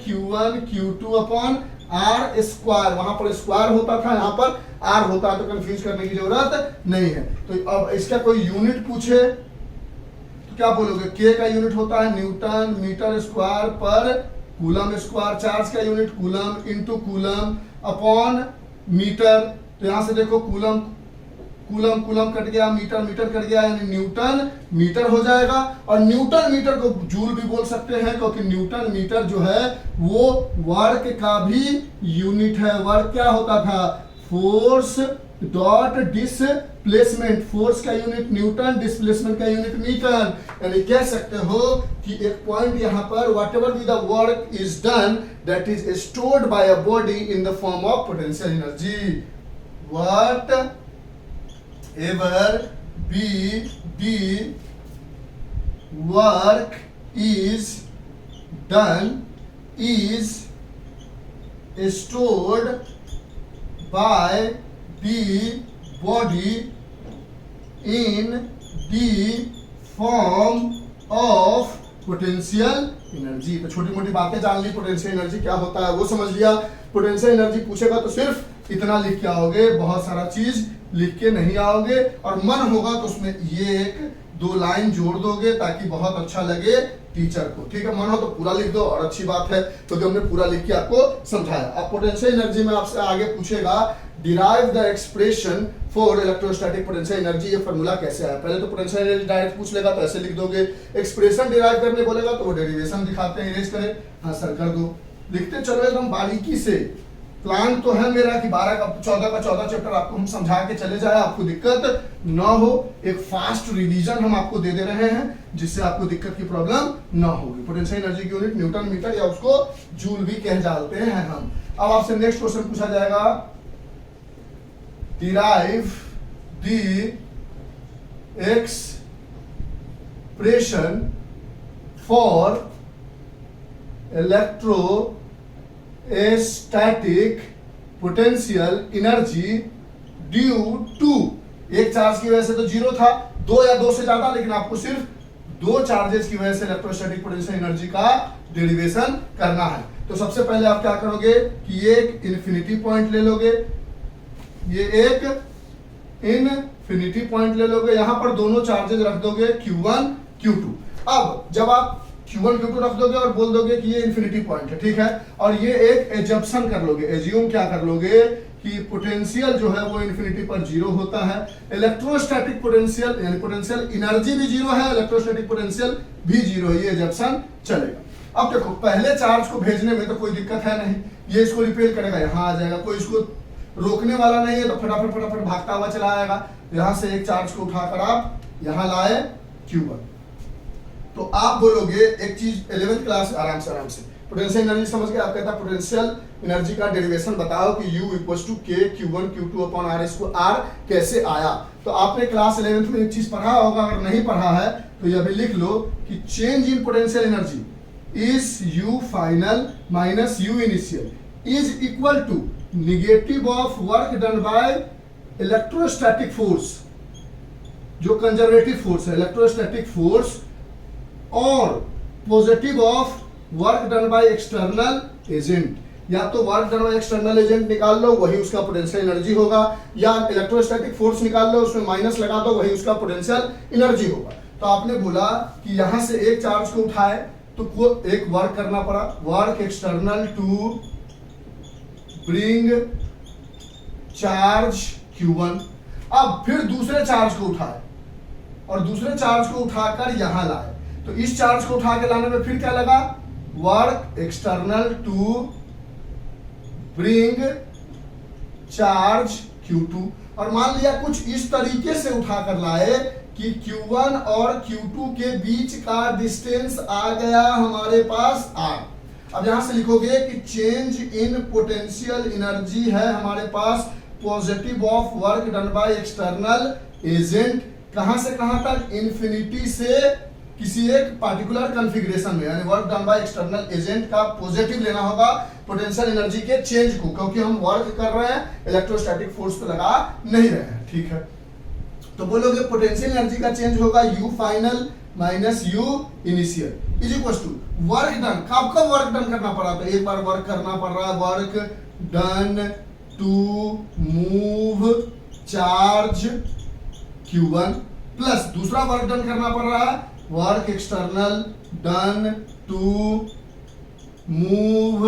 Q1 Q2 upon R square, वहां पर स्क्वायर होता था, यहाँ पर R होता है, तो कंफ्यूज करने की जरूरत नहीं है। तो अब इसका कोई यूनिट पूछे तो क्या बोलोगे, K का यूनिट होता है न्यूटन मीटर स्क्वायर पर कूलम स्क्वायर, चार्ज का unit coulomb into coulomb upon metre. तो यहां से देखो कूलम कूलम कूलम कट गया, मीटर मीटर कट गया, यानी न्यूटन मीटर हो जाएगा। और न्यूटन मीटर को जूल भी बोल सकते हैं, क्योंकि न्यूटन मीटर जो है वो वर्क का भी यूनिट है। वर्क क्या होता था, फोर्स डॉट डिस्प्लेसमेंट, फोर्स का यूनिट न्यूटन, डिस्प्लेसमेंट का यूनिट मीटर। यानी कह सकते हो कि एक पॉइंट यहाँ पर whatever be the work is done that is stored bye a body in the form of potential energy. What ever be the work is done is stored by the body in the form of potential energy. तो छोटी मोटी बातें जान ली, potential energy क्या होता है वो समझ लिया। पोटेंशियल एनर्जी पूछेगा तो सिर्फ इतना लिख के आओगे, बहुत सारा चीज लिख के नहीं आओगे। और मन होगा तो उसमें ये एक दो लाइन जोड़ दोगे ताकि बहुत अच्छा लगे टीचर को, ठीक है। मन हो तो पूरा लिख दो और अच्छी बात है, तो हमने पूरा लिख के आपको समझाया। अब पोटेंशियल एनर्जी में आपसे आगे पूछेगा derive the expression for electrostatic potential energy. ये फार्मूला कैसे आया, पहले तो पोटेंशियल एनर्जी डायरेक्ट पूछ लेगा तो ऐसे लिख दोगे, एक्सप्रेशन डिराइव करने बोलेगा तो वो डेरिवेशन दिखाते हैं, इरेज करें, हाँ सर कर दो। लिखते चलो एकदम बारीकी से। प्लान तो है मेरा कि 12 का 14 चैप्टर आपको हम समझा के चले जाए, आपको दिक्कत ना हो। एक फास्ट रिवीजन हम आपको दे रहे हैं जिससे आपको दिक्कत की प्रॉब्लम ना होगी। पोटेंशियल एनर्जी की यूनिट न्यूटन मीटर या उसको जूल भी कह जाते हैं हम। अब आपसे नेक्स्ट क्वेश्चन पूछा जाएगा, derive the expression for electrostatic potential energy due to, एक चार्ज की वजह से तो जीरो था, दो या दो से ज्यादा, लेकिन आपको सिर्फ दो चार्जेस की वजह से इलेक्ट्रोस्टैटिक पोटेंशियल एनर्जी का डेरिवेशन करना है। तो सबसे पहले आप क्या करोगे कि ये एक इन्फिनिटी पॉइंट ले लोगे, ये एक इन्फिनिटी पॉइंट ले लोगे, यहां पर दोनों चार्जेस रख दोगे Q1 Q2। अब जब आप Q1 Q2 रख दोगे और बोल दोगे कि ये इन्फिनिटी पॉइंट है, ठीक है, और ये एक एजम्पशन कर लोगे, एज्यूम क्या कर लोगे कि पोटेंशियल जो है वो इन्फिनिटी पर जीरो होता है, इलेक्ट्रोस्टैटिक पोटेंशियल यानी पोटेंशियल एनर्जी भी जीरो है, इलेक्ट्रोस्टैटिक पोटेंशियल भी जीरो है, ये एजम्पशन चलेगा। अब देखो पहले चार्ज को भेजने में तो कोई दिक्कत है नहीं, ये इसको रिपेल करेगा, यहां आ जाएगा, कोई इसको रोकने वाला नहीं है, तो फटाफट फटाफट भागता हुआ चला आएगा। यहां से एक चार्ज को उठाकर आप यहां लाए Q1, तो आप बोलोगे एक चीज 11th क्लास आराम से पोटेंशियल एनर्जी समझ गए। आप कहता है पोटेंशियल एनर्जी का डेरिवेशन बताओ कि U equals to K Q1 Q2 upon R, इसको R कैसे आया। तो आपने क्लास 11th में एक चीज पढ़ा होगा, अगर नहीं पढ़ा है तो ये अभी लिख लो कि change in potential energy is U final minus U initial is equal to negative of work done by electrostatic force, जो कंजर्वेटिव फोर्स है इलेक्ट्रोस्टैटिक फोर्स, और positive of work done by external agent. या तो work done by external agent निकाल लो, वही उसका potential energy होगा, या इलेक्ट्रोस्टैटिक फोर्स निकाल लो, उसमें माइनस लगा दो, वही उसका पोटेंशियल एनर्जी होगा। तो आपने बोला कि यहां से एक चार्ज को उठाए तो एक वर्क करना पड़ा, work external to bring charge Q1। अब फिर दूसरे चार्ज को उठाए और दूसरे चार्ज को उठाकर यहां लाए, तो इस चार्ज को उठा के लाने में फिर क्या लगा, work external to bring charge Q2। और मान लिया कुछ इस तरीके से उठा कर लाए कि Q1 और Q2 के बीच का डिस्टेंस आ गया हमारे पास R। अब यहां से लिखोगे कि चेंज इन पोटेंशियल एनर्जी है हमारे पास positive of work done by external agent, कहां से कहां तक, इन्फिनिटी से किसी एक पार्टिकुलर कॉन्फ़िगरेशन में, यानी work done by external agent का पॉजिटिव लेना होगा पोटेंशियल एनर्जी के चेंज को, क्योंकि हम वर्क कर रहे हैं, इलेक्ट्रोस्टैटिक फोर्स पे लगा नहीं रहे हैं। ठीक है, तो बोलोगे पोटेंशियल एनर्जी का चेंज होगा U final minus U initial is equal to work done. कब कब वर्क डन करना पड़ा, तो एक बार वर्क करना पड़ रहा है, work done to move charge Q1, plus दूसरा वर्क डन करना पड़ रहा है, work external done to move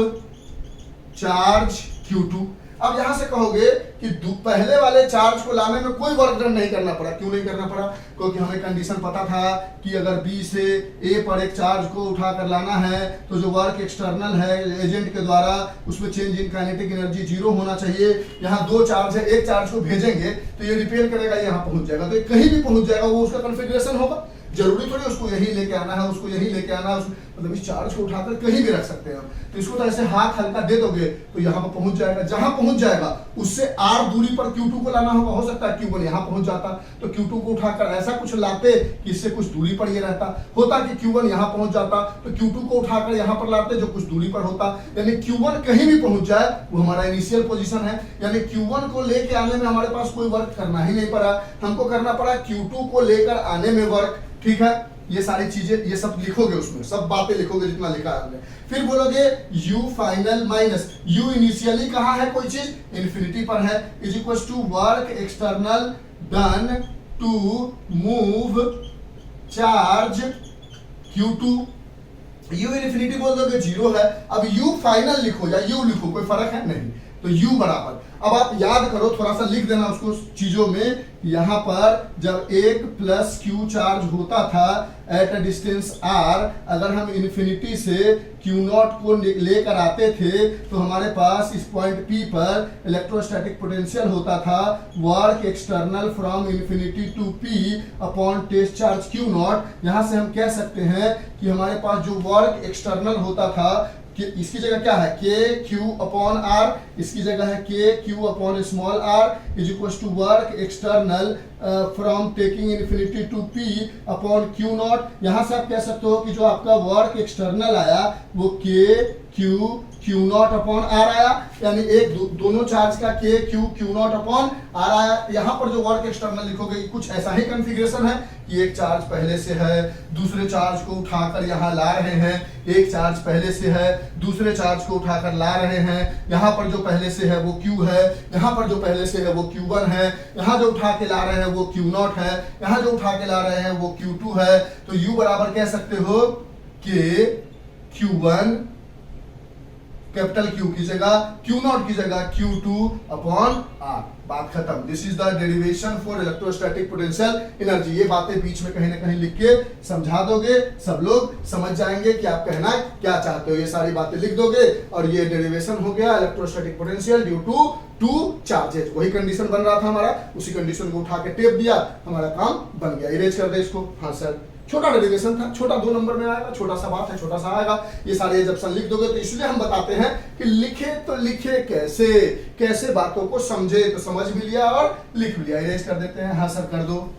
charge Q2। अब यहां से कहोगे कि पहले वाले चार्ज को लाने में कोई वर्क डन नहीं करना पड़ा। क्यों नहीं करना पड़ा, क्योंकि हमें कंडीशन पता था कि अगर B से A पर एक चार्ज को उठा कर लाना है तो जो वर्क एक्सटर्नल है एजेंट के द्वारा उसमें चेंज इन काइनेटिक एनर्जी 0 होना चाहिए। यहाँ दो चार्ज है, एक चार्ज को भेजेंगे तो ये रिपेल करेगा, यहाँ पहुंच जाएगा, तो ये कहीं भी पहुंच जाएगा, वो उसका कॉन्फ़िगरेशन होगा। जरूरी थोड़ी उसको यही लेके आना है, उसको यही लेके आना है, मतलब इस चार्ज को उठाकर कहीं भी रख सकते हैं। तो इसको तो ऐसे हाथ हल्का दे दोगे तो यहाँ पर पहुंच जाएगा, जहां पहुंच जाएगा उससे R दूरी पर Q2 को लाना होगा। हो सकता है Q1 यहाँ पहुंच जाता तो Q2 को उठाकर ऐसा कुछ लाते कि इससे कुछ दूरी पर ये रहता, होता कि Q1 यहाँ पहुंच जाता तो Q2 को उठाकर यहाँ पर लाते जो कुछ दूरी पर होता। यानी Q1 कहीं भी पहुंच जाए वो हमारा इनिशियल पोजीशन है, यानी Q1 को लेके आने में हमारे पास कोई वर्क करना ही नहीं पड़ा, हमको करना पड़ा Q2 को लेकर आने में वर्क। ठीक है, ये सारी चीजें ये सब लिखोगे, उसमें सब बातें लिखोगे जितना लिखा है हमने। फिर बोलोगे U final minus U initially कहाँ है, कोई चीज इन्फिनिटी पर है, is equal to work external done to move charge Q2। U infinity बोल दोगे 0 है, अब U फाइनल लिखो या U लिखो, कोई फर्क है नहीं, तो U बराबर। अब आप याद करो, थोड़ा सा लिख देना उसको चीजों में। यहां पर जब एक प्लस Q चार्ज होता था एट अ डिस्टेंस R, अगर हम इन्फिनिटी से Q0 को लेकर आते थे तो हमारे पास इस पॉइंट P पर इलेक्ट्रोस्टैटिक पोटेंशियल होता था work external from infinity to P upon test charge Q0। यहां से हम कह सकते हैं कि हमारे पास जो वर्क एक्सटर्नल होता था कि इसकी जगह क्या है K Q अपॉन R, इसकी जगह है K Q upon small r is equal to work external from taking infinity to P upon Q0। यहाँ से आप कह सकते हो कि जो आपका वर्क एक्सटर्नल आया वो K Q Q0 upon R आया, यानी एक दोनों चार्ज का K Q Q0 upon R आया। यहाँ पर जो वर्क एक्सटर्नल लिखोगे कुछ ऐसा ही कॉन्फ़िगरेशन है कि एक चार्ज पहले से है, दूसरे चार्ज को उठाकर यहाँ ला रहे हैं, एक चार्ज पहले से है, दूसरे चार्ज को उठाकर ला रहे हैं, यहाँ पर जो पहले से है वो Q है, यहाँ पर जो पहले से है वो Q1 है, यहाँ जो उठा के ला रहे हैं वो Q0 है, यहाँ जो उठा के ला रहे हैं वो Q2 है। तो U बराबर कह सकते हो K Q1 कैपिटल Q की जगह Q0 की जगह Q2 अपॉन R। बात खत्म। This is the derivation for electrostatic potential energy. ये बातें बीच में कहीं ना कहीं लिख के समझा दोगे, सब लोग समझ जाएंगे कि आप कहना क्या चाहते हो। ये सारी बातें लिख दोगे और ये डेरिवेशन हो गया electrostatic potential due to two charges. वही कंडीशन बन रहा था हमारा, उसी कंडीशन को उठा के टेप दिया, हमारा काम बन गया। इरेज कर दे इसको। हाँ सर, छोटा डेरिवेशन था, छोटा 2 नंबर में आएगा, छोटा सा बात है, छोटा सा आएगा। ये सारे जब लिख दोगे तो इसलिए हम बताते हैं कि लिखे तो लिखे कैसे, कैसे बातों को समझे, तो समझ भी लिया और लिख भी लिया। इरेज कर देते हैं। हाँ सर कर दो।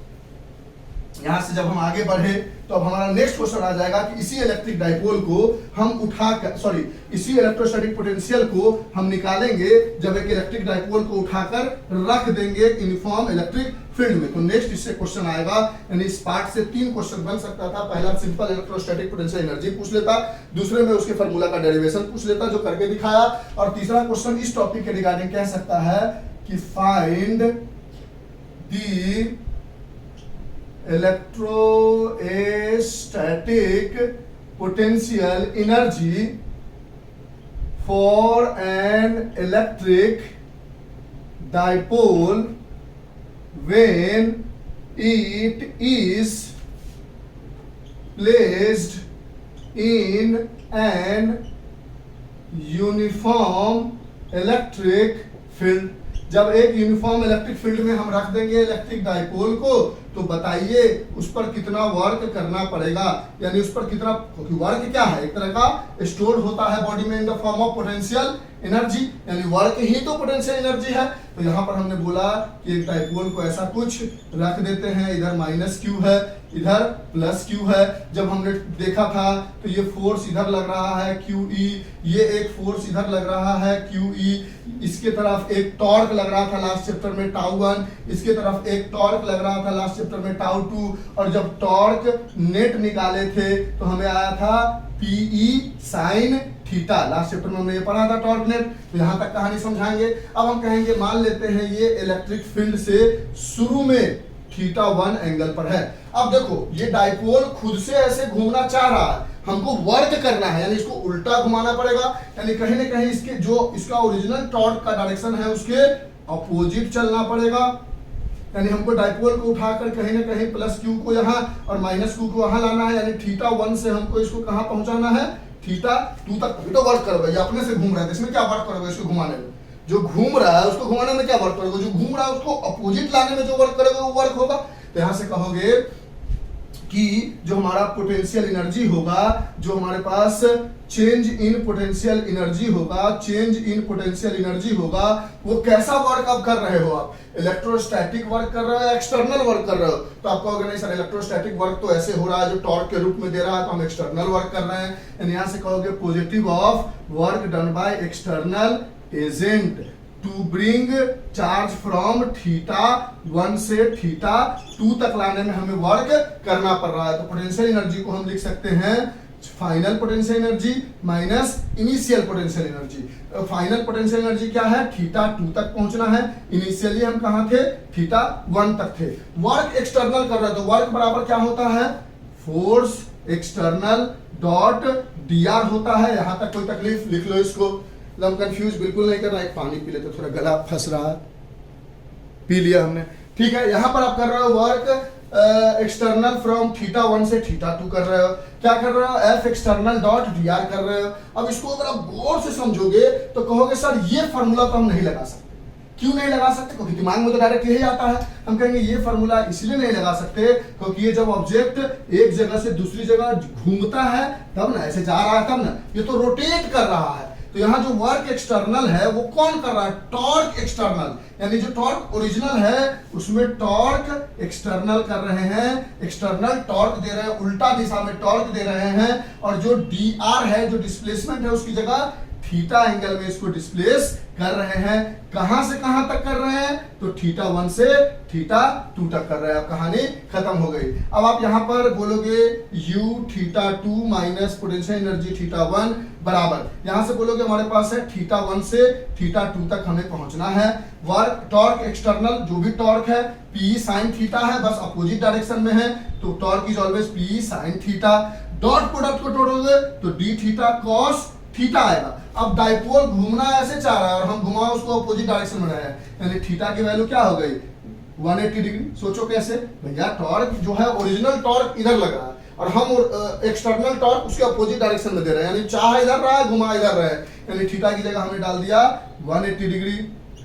यहां से जब हम आगे बढ़े तो अब हमारा नेक्स्ट क्वेश्चन आ जाएगा कि इसी इलेक्ट्रिक डाइपोल को हम उठाकर इसी इलेक्ट्रोस्टैटिक पोटेंशियल को हम निकालेंगे जब एक इलेक्ट्रिक डाइपोल को उठाकर रख देंगे यूनिफॉर्म इलेक्ट्रिक फील्ड में। तो नेक्स्ट इससे क्वेश्चन आएगा, यानी इस पार्ट से 3 क्वेश्चन बन सकता था। पहला सिंपल इलेक्ट्रोस्टैटिक पोटेंशियल एनर्जी पूछ लेता, दूसरे में उसके फार्मूला का डेरिवेशन पूछ लेता जो करके दिखाया, और तीसरा क्वेश्चन इस टॉपिक के रिगार्डिंग कह सकता है कि find the electrostatic potential energy for an electric dipole when it is placed in an uniform electric field. जब एक यूनिफॉर्म इलेक्ट्रिक फील्ड में हम रख देंगे इलेक्ट्रिक डाइपोल को, तो बताइए उस पर कितना वर्क करना पड़ेगा, यानी उस पर कितना, क्योंकि वर्क क्या है, एक तरह का स्टोर होता है बॉडी में in the form of potential energy, यानी वर्क ही तो पोटेंशियल एनर्जी है। तो यहाँ पर हमने बोला कि एक डाइपोल को ऐसा कुछ रख देते हैं, इधर माइनस क्यू है, इधर प्लस क्यू है। जब हमने देखा था तो ये फोर्स इधर लग रहा है क्यू ई, ये एक फोर्स इधर लग रहा है क्यू ई, इसके तरफ एक टॉर्क लग रहा था लास्ट चैप्टर में टाउ 1, इसके तरफ एक टॉर्क लग रहा था लास्ट चैप्टर में टाउ 2, और जब टॉर्क नेट निकाले थे तो हमें आया था PE sine theta. Last chapter में हमने ये पढ़ा था टॉर्क नेट। तो यहाँ तक कहानी समझाएंगे। अब हम कहेंगे मान लेते हैं ये इलेक्ट्रिक फील्ड से शुरू में थीटा 1 एंगल पर है। अब देखो ये डाइपोल खुद से ऐसे घूमना चाह रहा है, हमको वर्क करना है, यानी इसको उल्टा घुमाना पड़ेगा, यानी कहीं ना कहीं इसके जो इसका ओरिजिनल टॉर्क का डायरेक्शन है उसके अपोजिट चलना पड़ेगा। यानी हमको डाइपोल को उठाकर कहीं ना कहीं प्लस क्यू को यहाँ और माइनस क्यू को वहां लाना है, यानी थीटा 1 से हमको इसको कहाँ पहुंचाना है, थीटा 2 तक। तो वर्क करोगे, ये अपने से घूम रहा है, इसमें क्या वर्क करोगे, इसको घुमाने में जो घूम रहा है उसको घुमाने में क्या वर्क करोगे, जो घूम रहा है उसको अपोजिट लाने में जो वर्क करोगे वो वर्क होगा। तो यहां से कहोगे कि जो हमारा पोटेंशियल एनर्जी होगा, जो हमारे पास चेंज इन पोटेंशियल एनर्जी होगा, चेंज इन पोटेंशियल एनर्जी होगा, वो कैसा वर्क आप कर रहे हो, आप इलेक्ट्रोस्टैटिक वर्क कर रहे हो, एक्सटर्नल वर्क कर रहे हो। तो आप कहोगे नहीं सर इलेक्ट्रोस्टैटिक वर्क तो ऐसे हो रहा है जो टॉर्क के रूप में दे रहा है, तो हम एक्सटर्नल वर्क कर रहे हैं। यानी यहां से कहोगे positive of work done by external agent to bring charge from theta 1 से थीटा 2 तक लाने में हमें वर्क करना पड़ रहा है। तो पोटेंशियल एनर्जी को हम लिख सकते हैं final potential energy minus initial potential energy. Final potential energy क्या है, थीटा 2 तक पहुंचना है, इनिशियली हम कहां थे, थीटा 1 तक थे। वर्क एक्सटर्नल कर रहे, तो वर्क बराबर क्या होता है, फोर्स एक्सटर्नल डॉट dr होता है। यहां तक कोई तकलीफ, लिख लो इसको, हम कंफ्यूज बिल्कुल नहीं करना। एक पानी पी लेते, थोड़ा गला फंस रहा है, पी लिया हमने, ठीक है। यहां पर आप कर रहे हो वर्क एक्सटर्नल फ्रॉम थीटा 1 से थीटा 2 कर रहे हो, क्या कर रहे हो, एफ एक्सटर्नल डॉट dr कर रहे हो। अब इसको अगर आप गौर से समझोगे तो कहोगे सर ये फार्मूला तो हम नहीं लगा सकते। क्यों नहीं लगा सकते, क्योंकि दिमाग में तो डायरेक्ट यही आता है। हम कहेंगे ये फार्मूला इसलिए नहीं लगा सकते क्योंकि ये जब ऑब्जेक्ट एक जगह से दूसरी जगह घूमता है तब ना, ऐसे जा रहा है तब ना, ये तो रोटेट कर रहा है। तो यहाँ जो वर्क एक्सटर्नल है वो कौन कर रहा है, टॉर्क एक्सटर्नल, यानी जो टॉर्क ओरिजिनल है उसमें टॉर्क एक्सटर्नल कर रहे हैं, एक्सटर्नल टॉर्क दे रहे हैं, उल्टा दिशा में टॉर्क दे रहे हैं। और जो dr है, जो डिस्प्लेसमेंट है, उसकी जगह थीटा एंगल में इसको डिस्प्लेस कर रहे हैं। कहां से कहां तक कर रहे हैं, तो थीटा 1 से थीटा 2 तक कर रहे हैं। अब कहानी खत्म हो गई। अब आप यहां पर बोलोगे u theta 2 minus potential energy theta 1 बराबर, यहां से बोलोगे हमारे पास है थीटा 1 से थीटा 2 तक हमें पहुंचना है। वर्क टॉर्क एक्सटर्नल जो भी टॉर्क है p sin थीटा है, बस अपोजिट डायरेक्शन में है, तो torque is always p sin theta. Dot product को तोड़ोगे तो d थीटा cos थीटा आएगा। अब डाइपोल घूमना ऐसे चाह रहा है और हम घुमा उसको अपोजिट डायरेक्शन में रहे हैं, यानी थीटा की वैल्यू क्या हो गई, 180 डिग्री। सोचो कैसे भैया, टॉर्क जो है ओरिजिनल टॉर्क इधर लग रहा है और हम एक्सटर्नल टॉर्क उसके अपोजिट डायरेक्शन में दे रहे हैं, यानी चाह इधर रहा है, घुमा इधर रहे, यानी थीटा की जगह हमने डाल दिया 180 डिग्री।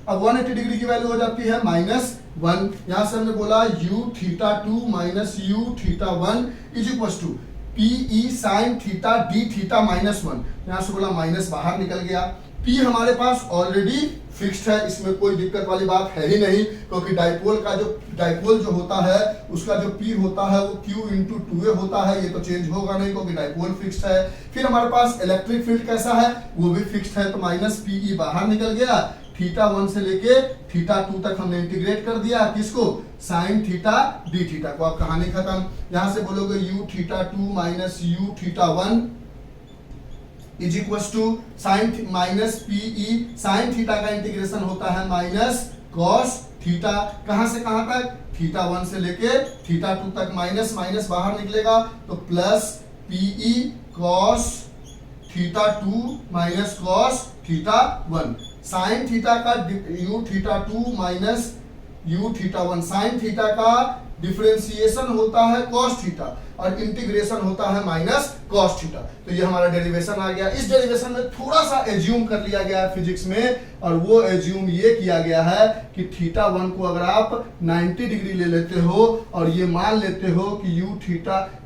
अब 180 डिग्री की वैल्यू हो जाती है -1। यहां से हमने बोला u theta 2 minus u theta 1 is equal to PE sin theta d theta -1। यहां से बोला माइनस बाहर निकल गया। P हमारे पास ऑलरेडी फिक्स्ड है, इसमें कोई दिक्कत वाली बात है ही नहीं, क्योंकि डाइपोल जो होता है उसका जो P होता है वो Q इंटू 2A होता है, ये तो चेंज होगा नहीं क्योंकि डाइपोल फिक्स्ड है। फिर हमारे पास इलेक्ट्रिक फील्ड कैसा है, वो भी फिक्स्ड है, तो माइनस PE बाहर निकल गया। थीटा 1 से लेके थीटा 2 तक हमने इंटीग्रेट कर दिया, किसको, साइन थीटा डी थीटा को। अब कहानी खत्म। यहां से बोलोगे u theta 2 minus u theta 1 is equal to sine minus PE sine theta का इंटीग्रेशन होता है माइनस कॉस थीटा। कहां से कहां तक, थीटा 1 से लेके थीटा 2 तक, माइनस माइनस बाहर निकलेगा तो plus PE cos theta 2 minus cos theta 1। Sign theta का u theta 2 minus u theta 1, sign theta का डिफरेंशिएशन होता है cos थीटा। और इंटीग्रेशन होता है माइनस कॉस थीटा। तो ये हमारा डेरिवेशन आ गया। इस डेरिवेशन में थोड़ा सा एज्यूम कर लिया गया है फिजिक्स में, और वो एज्यूम ये किया गया है कि थीटा 1 को अगर आप 90 डिग्री ले लेते हो और ये मान लेते हो कि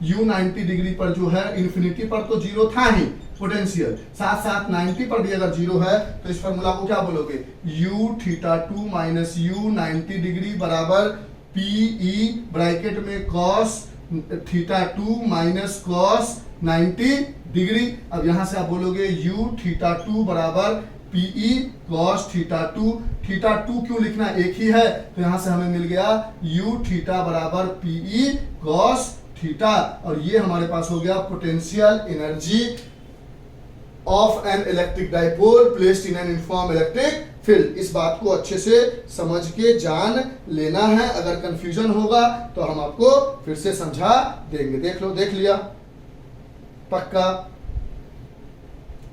u 90 डिग्री पर जो है इन्फिनिटी पर तो जीरो था ही पोटेंशियल, साथ साथ 90 पर भी अगर जीरो है तो इस फॉर्मूला को क्या बोलोगे, u theta 2 minus u 90 degree बराबर PE ब्रैकेट में cos theta 2 minus cos 90 degree. अब यहां से आप बोलोगे u थीटा 2 बराबर PE cos थीटा 2। थीटा 2 क्यों लिखना, एक ही है, तो यहां से हमें मिल गया u थीटा बराबर PE cos थीटा, और ये हमारे पास हो गया potential energy of N electric dipole placed in an uniform electric field. इस बात को अच्छे से समझ के जान लेना है, अगर कंफ्यूजन होगा तो हम आपको फिर से समझा देंगे। देख लो, देख लिया, पक्का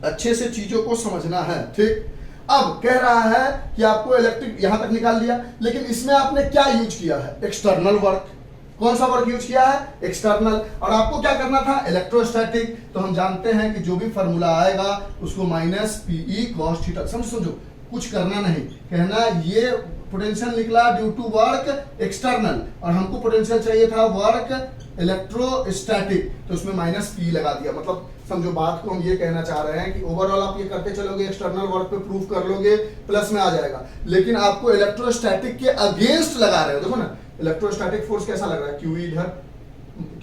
अच्छे से चीजों को समझना है, ठीक। अब कह रहा है कि आपको इलेक्ट्रिक यहां तक निकाल लिया, लेकिन इसमें आपने क्या यूज किया है, एक्सटर्नल वर्क। कौन सा वर्क यूज किया है, एक्सटर्नल। और आपको क्या करना था, इलेक्ट्रोस्टैटिक। तो हम जानते हैं कि जो भी फॉर्मूला आएगा उसको माइनस PE cos थीटा, समझो, कुछ करना नहीं, कहना ये पोटेंशियल निकला ड्यू टू वर्क एक्सटर्नल, और हमको पोटेंशियल चाहिए था वर्क इलेक्ट्रोस्टैटिक, तो उसमें माइनस P लगा दिया। मतलब समझो बात को, हम ये कहना चाह रहे हैं कि ओवरऑल आप ये करते चलोगे, एक्सटर्नल वर्क पे प्रूफ कर लोगे, प्लस में आ जाएगा, लेकिन आपको इलेक्ट्रोस्टैटिक के अगेंस्ट लगा रहे हो। देखो ना, इलेक्ट्रोस्टैटिक फोर्स कैसा लग रहा है, QE इधर,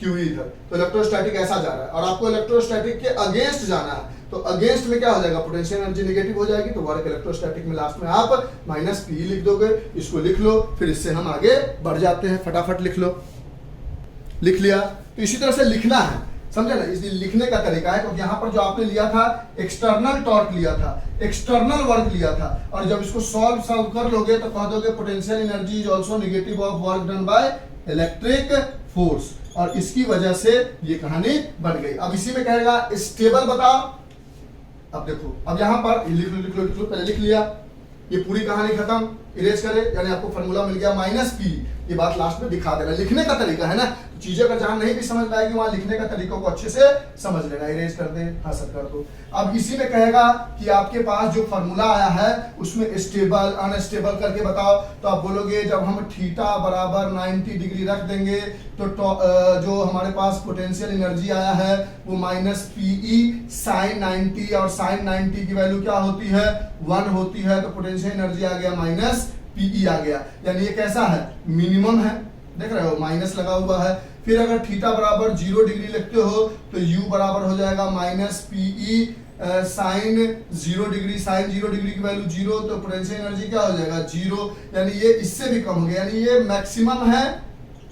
QE इधर, तो इलेक्ट्रोस्टैटिक ऐसा जा रहा है, और आपको इलेक्ट्रोस्टैटिक के अगेंस्ट जाना है, तो अगेंस्ट में क्या हो जाएगा, पोटेंशियल एनर्जी नेगेटिव हो जाएगी, तो वर्क इलेक्ट्रोस्टैटिक में लास्ट में आप माइनस PE लिख दोगे। इसको लिख लो, फिर इससे हम आगे बढ़ जाते हैं, फटाफट लिख लो। लिख लिया, तो इसी तरह से लिखना है, समझे ना, इसलिए लिखने का तरीका है। क्योंकि यहाँ पर जो आपने लिया था एक्सटर्नल टॉर्क लिया था, एक्सटर्नल वर्क लिया था, और जब इसको सॉल्व कर लोगे तो कह दोगे potential energy is also negative of work done by electric force, और इसकी वजह से ये कहानी बन गई। अब इसी में कहेगा स्टेबल बताओ। अब देखो, अब यहां पर लिख लो, पहले लिख लिया, ये पूरी कहानी खत्म, इरेज करे, यानी आपको फॉर्मूला मिल गया माइनस P। ये बात लास्ट में दिखा देना, लिखने का तरीका है ना, तो चीजें अगर जहां नहीं भी समझ में आएगी वहां लिखने का तरीकों को अच्छे से समझ लेना। इरेज कर दे, हाँ सब कर दो। अब इसी में कहेगा कि आपके पास जो फॉर्मूला आया है उसमें स्टेबल अनस्टेबल करके बताओ, तो आप बोलोगे जब हम थीटा बराबर 90 डिग्री रख देंगे तो जो हमारे पास पोटेंशियल एनर्जी आया है वो माइनस PE साइन 90, और साइन 90 की वैल्यू क्या होती है, 1 होती है, तो पोटेंशियल एनर्जी आ गया माइनस PE आ गया, यानी ये कैसा है, मिनिमम है, देख रहे हो माइनस लगा हुआ है। फिर अगर थीटा बराबर 0 डिग्री लिखते हो तो u बराबर हो जाएगा minus PE sine 0 degree, sine 0 degree की वैल्यू 0, तो पोटेंशियल एनर्जी क्या हो जाएगा 0, यानी ये इससे भी कम हो गया, यानी ये मैक्सिमम है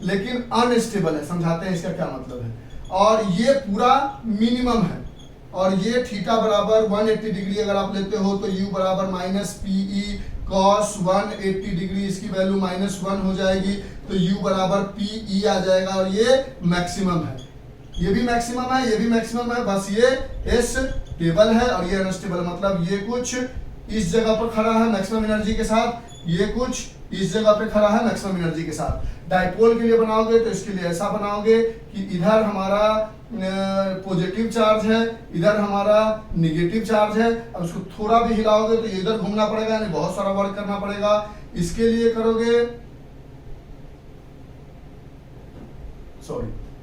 लेकिन अनस्टेबल है। समझाते हैं इसका क्या मतलब है, और ये पूरा मिनिमम है, और ये थीटा बराबर 180 डिग्री अगर आप लेते हो तो u बराबर माइनस PE cos 180 डिग्री, इसकी वैल्यू -1 हो जाएगी, तो u बराबर PE आ जाएगा, और ये मैक्सिमम है, ये भी मैक्सिमम है, ये भी मैक्सिमम है, बस ये स्टेबल है और ये अनस्टेबल। मतलब ये कुछ इस जगह पर खड़ा है मैक्सिमम एनर्जी के साथ, ये कुछ इस जगह पे खड़ा है मैक्सिमम एनर्जी के साथ। डाइपोल के लिए बनाओगे तो इसके लिए ऐसा बनाओगे कि इधर हमारा पॉजिटिव चार्ज है, इधर हमारा नेगेटिव चार्ज है। अब इसको थोड़ा भी हिलाओगे तो इधर घूमना पड़ेगा, यानी बहुत सारा वर्क करना पड़ेगा। इसके लिए करोगे,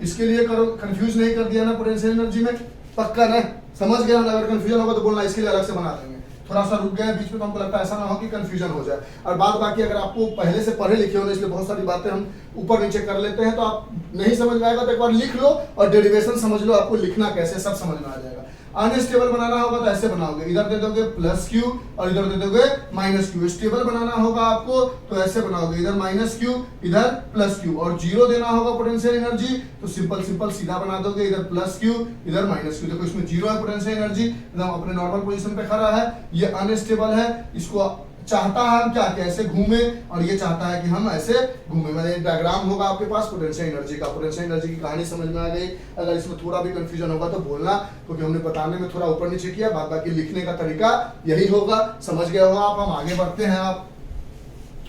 इसके लिए करो, कंफ्यूज नहीं कर दिया ना पोटेंशियल एनर्जी में, पक्का ना, समझ गया ना। अगर कंफ्यूजन होगा तो बोलना, इसके लिए अलग से बना देंगे। थोड़ा सा रुक गया बीच में तो हमको लगता है ऐसा ना हो कि कंफ्यूजन हो जाए। और बात बाकी अगर आपको पहले से पढ़े लिखे हो, इसलिए बहुत सारी बातें हम ऊपर नीचे कर लेते हैं, तो आप नहीं समझ में आएगा तो एक बार लिख लो और डेरिवेशन समझ लो, आपको लिखना कैसे सब समझ में आ जाएगा। अनस्टेबल बनाना होगा तो ऐसे बनाओगे, इधर दे दोगे +q और इधर दे दोगे -q। स्टेबल बनाना होगा आपको तो ऐसे बनाओगे, इधर -q इधर +q, और 0 देना होगा पोटेंशियल एनर्जी तो सिंपल सीधा बना दोगे, इधर +q इधर -q। देखो इसमें 0 है पोटेंशियल एनर्जी, एकदम अपने नॉर्मल पोजीशन पे खड़ा है। ये अनस्टेबल है, इसको चाहता है हम क्या कि ऐसे घूमे, और ये चाहता है कि हम ऐसे घूमे। मतलब डायग्राम होगा आपके पास पोटेंशियल एनर्जी का। पोटेंशियल एनर्जी की कहानी समझ में आ गई। अगर इसमें थोड़ा भी कंफ्यूजन होगा तो बोलना, क्योंकि हमने बताने में थोड़ा ऊपर नीचे किया, बाकी लिखने का तरीका यही होगा। समझ गए हो आप, हम आगे बढ़ते हैं। आप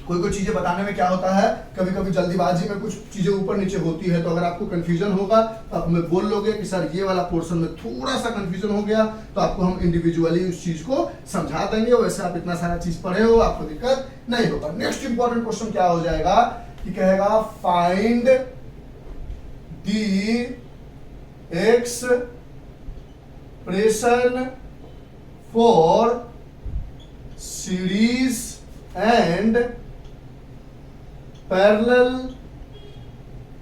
कोई कोई चीजें बताने में क्या होता है, कभी कभी जल्दीबाजी में कुछ चीजें ऊपर नीचे होती है, तो अगर आपको कंफ्यूजन होगा तो आप हमें बोल लोगे कि सर ये वाला पोर्शन में थोड़ा सा कंफ्यूजन हो गया, तो आपको हम इंडिविजुअली उस चीज को समझा देंगे। वैसे आप इतना सारा चीज पढ़े हो, आपको दिक्कत नहीं होगा। नेक्स्ट इंपॉर्टेंट क्वेश्चन क्या हो जाएगा कि कहेगा find the expression for series and parallel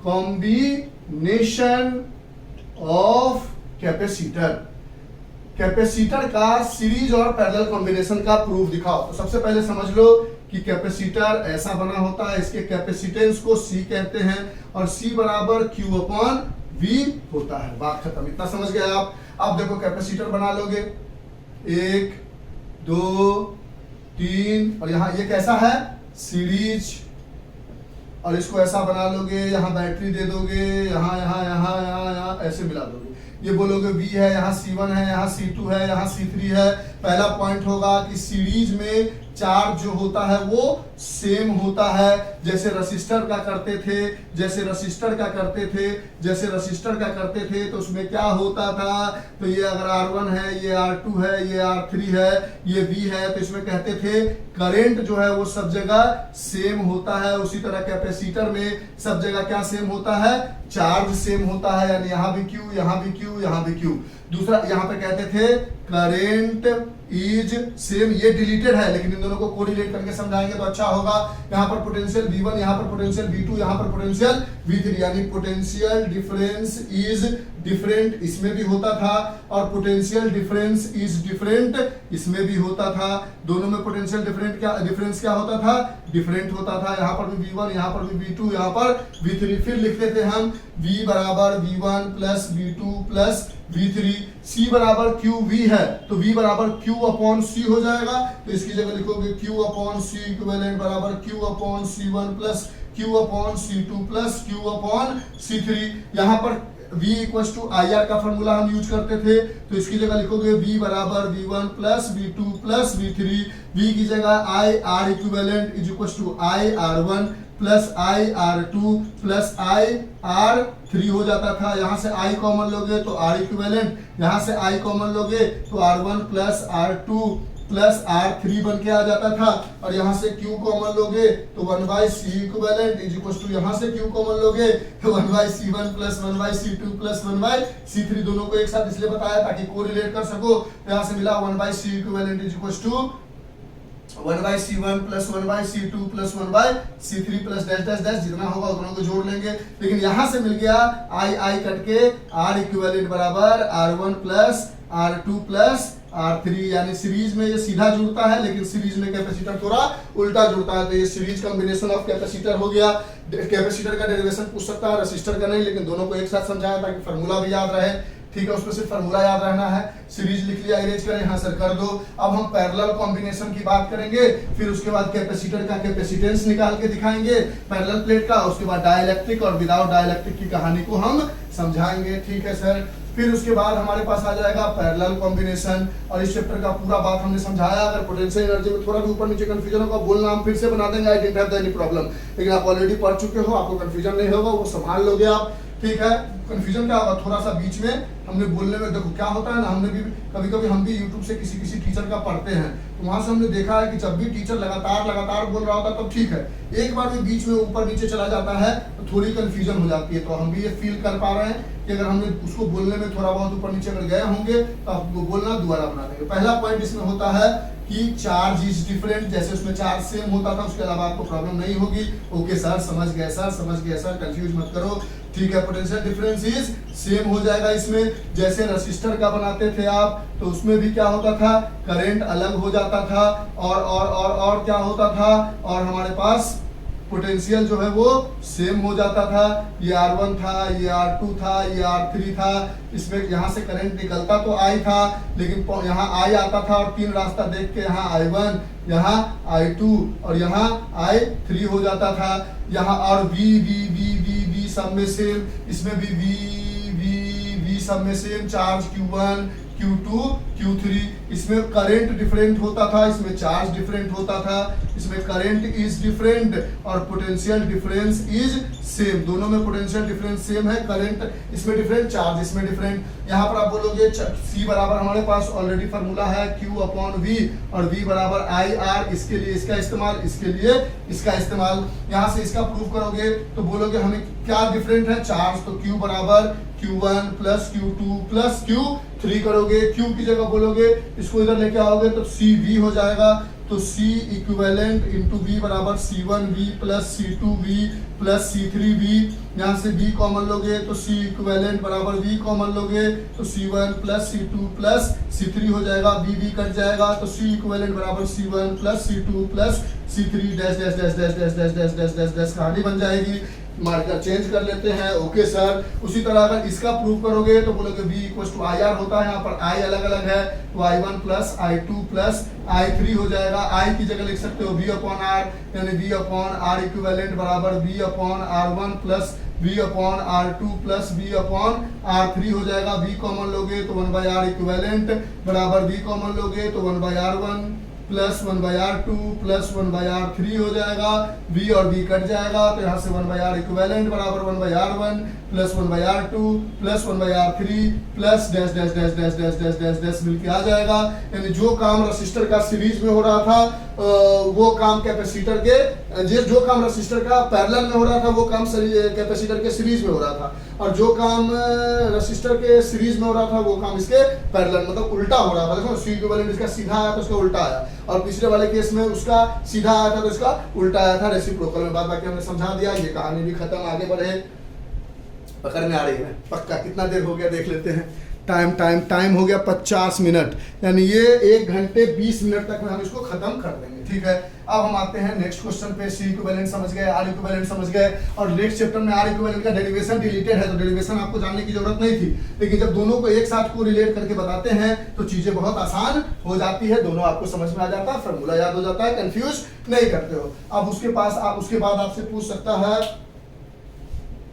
combination of capacitor. Capacitor का सीरीज और पैरेलल कॉम्बिनेशन का प्रूफ दिखाओ। तो सबसे पहले समझ लो कि कैपेसिटर ऐसा बना होता है, इसके कैपेसिटेंस को C कहते हैं और C बराबर Q अपॉन V होता है। बात खत्म, इतना समझ गए आप। अब देखो कैपेसिटर बना लोगे 1 2 3 और यहाँ ये कैसा है सीरीज, और इसको ऐसा बना लोगे, यहाँ बैटरी दे दोगे, यहाँ यहाँ यहाँ यहाँ यहाँ ऐसे मिला दोगे। ये बोलोगे V है, यहाँ C1 है, यहाँ C2 है, यहाँ C3 है। पहला पॉइंट होगा कि सीरीज में चार्ज जो होता है वो सेम होता है, जैसे रसिस्टर का करते थे, जैसे रसिस्टर का करते थे, जैसे रसिस्टर का करते थे। तो उसमें क्या होता था, तो ये अगर R1 है, ये R2 है, ये R3 है, ये V है, तो इसमें कहते थे करंट जो है वो सब जगह सेम होता है। उसी तरह कैपेसिटर में सब जगह क्या सेम होता है, चार्ज सेम होता है, यानी यहाँ भी Q, यहाँ भी Q, यहाँ भी Q। दूसरा यहाँ पे कहते थे करंट इज सेम, ये डिलीटेड है लेकिन इन दोनों को कोरिलेट करके समझाएंगे तो अच्छा होगा। यहाँ पर पोटेंशियल V1, यहाँ पर पोटेंशियल V2, यहाँ पर पोटेंशियल V3, यानी पोटेंशियल डिफरेंस इज डिफरेंट, इसमें भी होता था, और पोटेंशियल डिफरेंस इज डिफरेंट, इसमें भी होता था। दोनों में पोटेंशियल डिफरेंस क्या होता था, डिफरेंट होता था। यहाँ पर भी V1, यहाँ पर भी V2, यहाँ पर V3। फिर लिखते थे हम V बराबर V1 plus V2 plus V3, C बराबर QV है तो V बराबर Q अपॉन C हो जाएगा। तो इसकी जगह लिखोगे Q अपॉन C इक्विवेलेंट बराबर Q upon C1 plus Q upon C2 plus Q upon C3। यहाँ पर V इक्वल्स टू IR का फॉर्मूला हम यूज करते थे, तो इसकी जगह लिखोगे V बराबर V1 plus V2 plus V3। V की जगह IR equivalent is equals to IR1 plus IR2 plus IR3 हो जाता था। यहाँ से I कॉमन लोगे तो R इक्विवेलेंट, यहाँ से I कॉमन लोगे तो R1 plus R2 plus R3 बन के आ जाता था, और यहाँ से Q कॉमन लोगे तो 1/C equivalent is equals to, यहाँ से Q कॉमन लोगे तो 1/C1 plus 1/C2 plus 1/C3। दोनों को एक साथ इसलिए बताया ताकि कोरिलेट कर सको। तो यहाँ से मिला 1/C equivalent is equals to 1/C1 plus 1/C2 plus 1/C3 plus dash dash dash, जितना होगा उतना को जोड़ लेंगे। लेकिन यहाँ से मिल गया I कट के R इक्विवेलेंट बराबर R1 plus R2 plus R3, यानी सीरीज में ये सीधा जुड़ता है लेकिन सीरीज में कैपेसिटर थोड़ा उल्टा जुड़ता है। तो ये सीरीज कॉम्बिनेशन ऑफ कैपेसिटर हो गया। कैपेसिटर का डेरिवेशन पूछ सकता है, रेसिस्टर का नहीं, लेकिन दोनों को एक साथ समझाया ताकि फार्मूला भी याद रहे। ठीक है, उसमें सिर्फ फार्मूला याद रहना है। सीरीज लिख लिया, इरेज करें, यहाँ सर कर दो। अब हम पैरेलल कॉम्बिनेशन की बात करेंगे, फिर उसके बाद कैपेसिटर का कैपेसिटेंस निकाल के दिखाएंगे पैरेलल प्लेट का, उसके बाद डाइलेक्ट्रिक और विदाउट डाइलेक्ट्रिक की कहानी को हम समझाएंगे। ठीक है सर। फिर उसके बाद हमारे पास आ जाएगा पैरेलल कॉम्बिनेशन, और इस चैप्टर का पूरा बात हमने समझाया। अगर पोटेंशियल एनर्जी में थोड़ा भी ऊपर नीचे कंफ्यूजन होगा बोलना, हम फिर से बना देंगे, I didn't have any problem. लेकिन आप ऑलरेडी पढ़ चुके हो, आपको कंफ्यूजन नहीं होगा, वो संभाल लोगे आप। ठीक है, कंफ्यूजन क्या होगा, थोड़ा सा बीच में हमने बोलने में, देखो क्या होता है ना, हमने भी कभी कभी हम भी यूट्यूब से किसी टीचर का पढ़ते हैं, तो वहां से हमने देखा है कि जब भी टीचर लगातार बोल रहा होता है तब ठीक है, एक बार भी बीच में ऊपर नीचे चला जाता है तो थोड़ी कंफ्यूजन हो जाती है। तो हम भी ये फील कर पा रहे हैं कि अगर हमने उसको बोलने में थोड़ा बहुत ऊपर नीचे अगर गए होंगे तो आपको बोलना दोबारा बना देंगे। पहला पॉइंट इसमें होता है कि चार्ज इज डिफरेंट, जैसे उसमें चार्ज सेम होता था, उसके अलावा आपको प्रॉब्लम नहीं होगी। ओके सर, समझ गए सर, कंफ्यूज मत करो। ठीक है, पोटेंशियल डिफरेंस इज सेम हो जाएगा इसमें। जैसे रेसिस्टर का बनाते थे आप, तो उसमें भी क्या होता था, करंट अलग हो जाता था, और क्या होता था, और हमारे पास पोटेंशियल जो है वो सेम हो जाता था। ये R1 था, ये R2 था, ये R3 था। इसमें यहाँ से करंट निकलता तो I था, लेकिन यहाँ I आता था और तीन रास्ता देख के यहाँ I1, यहाँ I2 और यहाँ I3 हो जाता था। यहाँ और V सब में सेम, इसमें भी V सब में same, charge Q1 Q2 Q3। इसमें करंट डिफरेंट होता था, इसमें चार्ज डिफरेंट होता था, इसमें करंट इज डिफरेंट और पोटेंशियल डिफरेंस इज सेम, दोनों में पोटेंशियल डिफरेंस सेम है, करंट इसमें डिफरेंट, चार्ज इसमें डिफरेंट। यहाँ पर आप बोलोगे C बराबर हमारे पास ऑलरेडी फार्मूला है Q अपॉन V और V बराबर IR, इसके लिए इसका इस्तेमाल, इसके लिए इसका इस्तेमाल। यहाँ से इसका प्रूफ करोगे तो बोलोगे हमें क्या डिफरेंट है, चार्ज, तो Q बराबर Q1 plus Q2 plus Q3 करोगे, Q की जगह बोलोगे इसको इधर लेके आओगे तो CV हो जाएगा, तो C इक्विवेलेंट इंटू V बराबर C1V plus C2V plus C3V, यहाँ से V कॉमन लोगे तो C इक्विवेलेंट बराबर V कॉमन लोगे तो C1 plus C2 plus C3 हो जाएगा, V कट जाएगा तो C इक्विवेलेंट बराबर C1 plus C2 plus C3 dash dash dash dash dash dash dash dash dash dash कहानी बन जाएगी। मार्कर चेंज कर लेते हैं, ओके सर। उसी तरह अगर इसका प्रूव करोगे तो बोलोगे V इक्वल टू IR होता है, यहाँ पर I अलग अलग है तो I1 plus I2 plus I3 हो जाएगा, I की जगह लिख सकते हो V अपॉन R, यानी V अपॉन R इक्विवेलेंट बराबर V upon R1 plus V upon R2 plus V upon R3 हो जाएगा, V कॉमन लोगे तो 1 बाई R इक्विवेलेंट बराबर V कॉमन लोगे तो 1 by R1 plus 1 by R2 plus 1 by R3 हो जाएगा, V और V कट जाएगा तो यहाँ से 1 बाई R इक्विवेलेंट बराबर 1 by R1 plus 1 by R2 plus 1 by R3 plus dash dash dash dash dash dash dash dash मिलके आ जाएगा। यानी जो काम रसिस्टर का सीरीज में हो रहा था वो काम कैपेसिटर के, जो काम रसिस्टर का पैरेलल में हो रहा था वो काम कैपेसिटर के सीरीज में हो रहा था, और जो काम रसिस्टर के सीरीज में हो रहा था वो काम इसके पैरेलल मतलब उल्टा हो रहा था। देखो C इक्विवेलेंट इसका सीधा आया तो उसका उल्टा आया, और पिछले वाले केस में उसका सीधा आया था तो इसका उल्टा आया था, रेसिप्रोकल में। बात बाकी हमने समझा दिया, ये कहानी भी खत्म, आगे बढ़े। पकड़ में आ रही है पक्का? कितना देर हो गया देख लेते हैं, टाइम हो गया 50 मिनट, यानी ये 1 घंटे 20 मिनट तक में हम इसको खत्म कर देंगे, ठीक है। अब हम आते हैं नेक्स्ट क्वेश्चन पे। C इक्विवेलेंट समझ गए, R इक्विवेलेंट समझ गए, और नेक्स्ट चैप्टर में R इक्विवेलेंट का डेरिवेशन डिलीटेड है तो डेरिवेशन आपको जानने की जरूरत नहीं थी, लेकिन जब दोनों को एक साथ को रिलेट करके बताते हैं तो चीजें बहुत आसान हो जाती है, दोनों आपको समझ में आ जाता है, फॉर्मूला याद हो जाता है, कंफ्यूज नहीं करते हो। अब उसके बाद आपसे पूछ सकता है,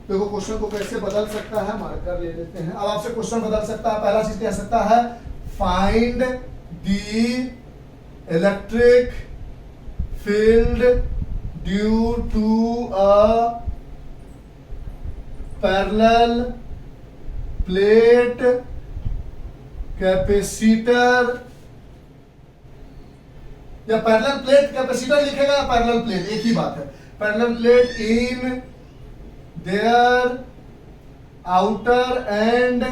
देखो क्वेश्चन को कैसे बदल सकता है, मार्कर ले लेते हैं। अब आपसे क्वेश्चन बदल सकता है, पहला चीज कह सकता है find the electric field due to a parallel plate capacitor, या पैरेलल प्लेट कैपेसिटर लिखेगा या पैरेलल प्लेट, एक ही बात है। Parallel plate in their outer and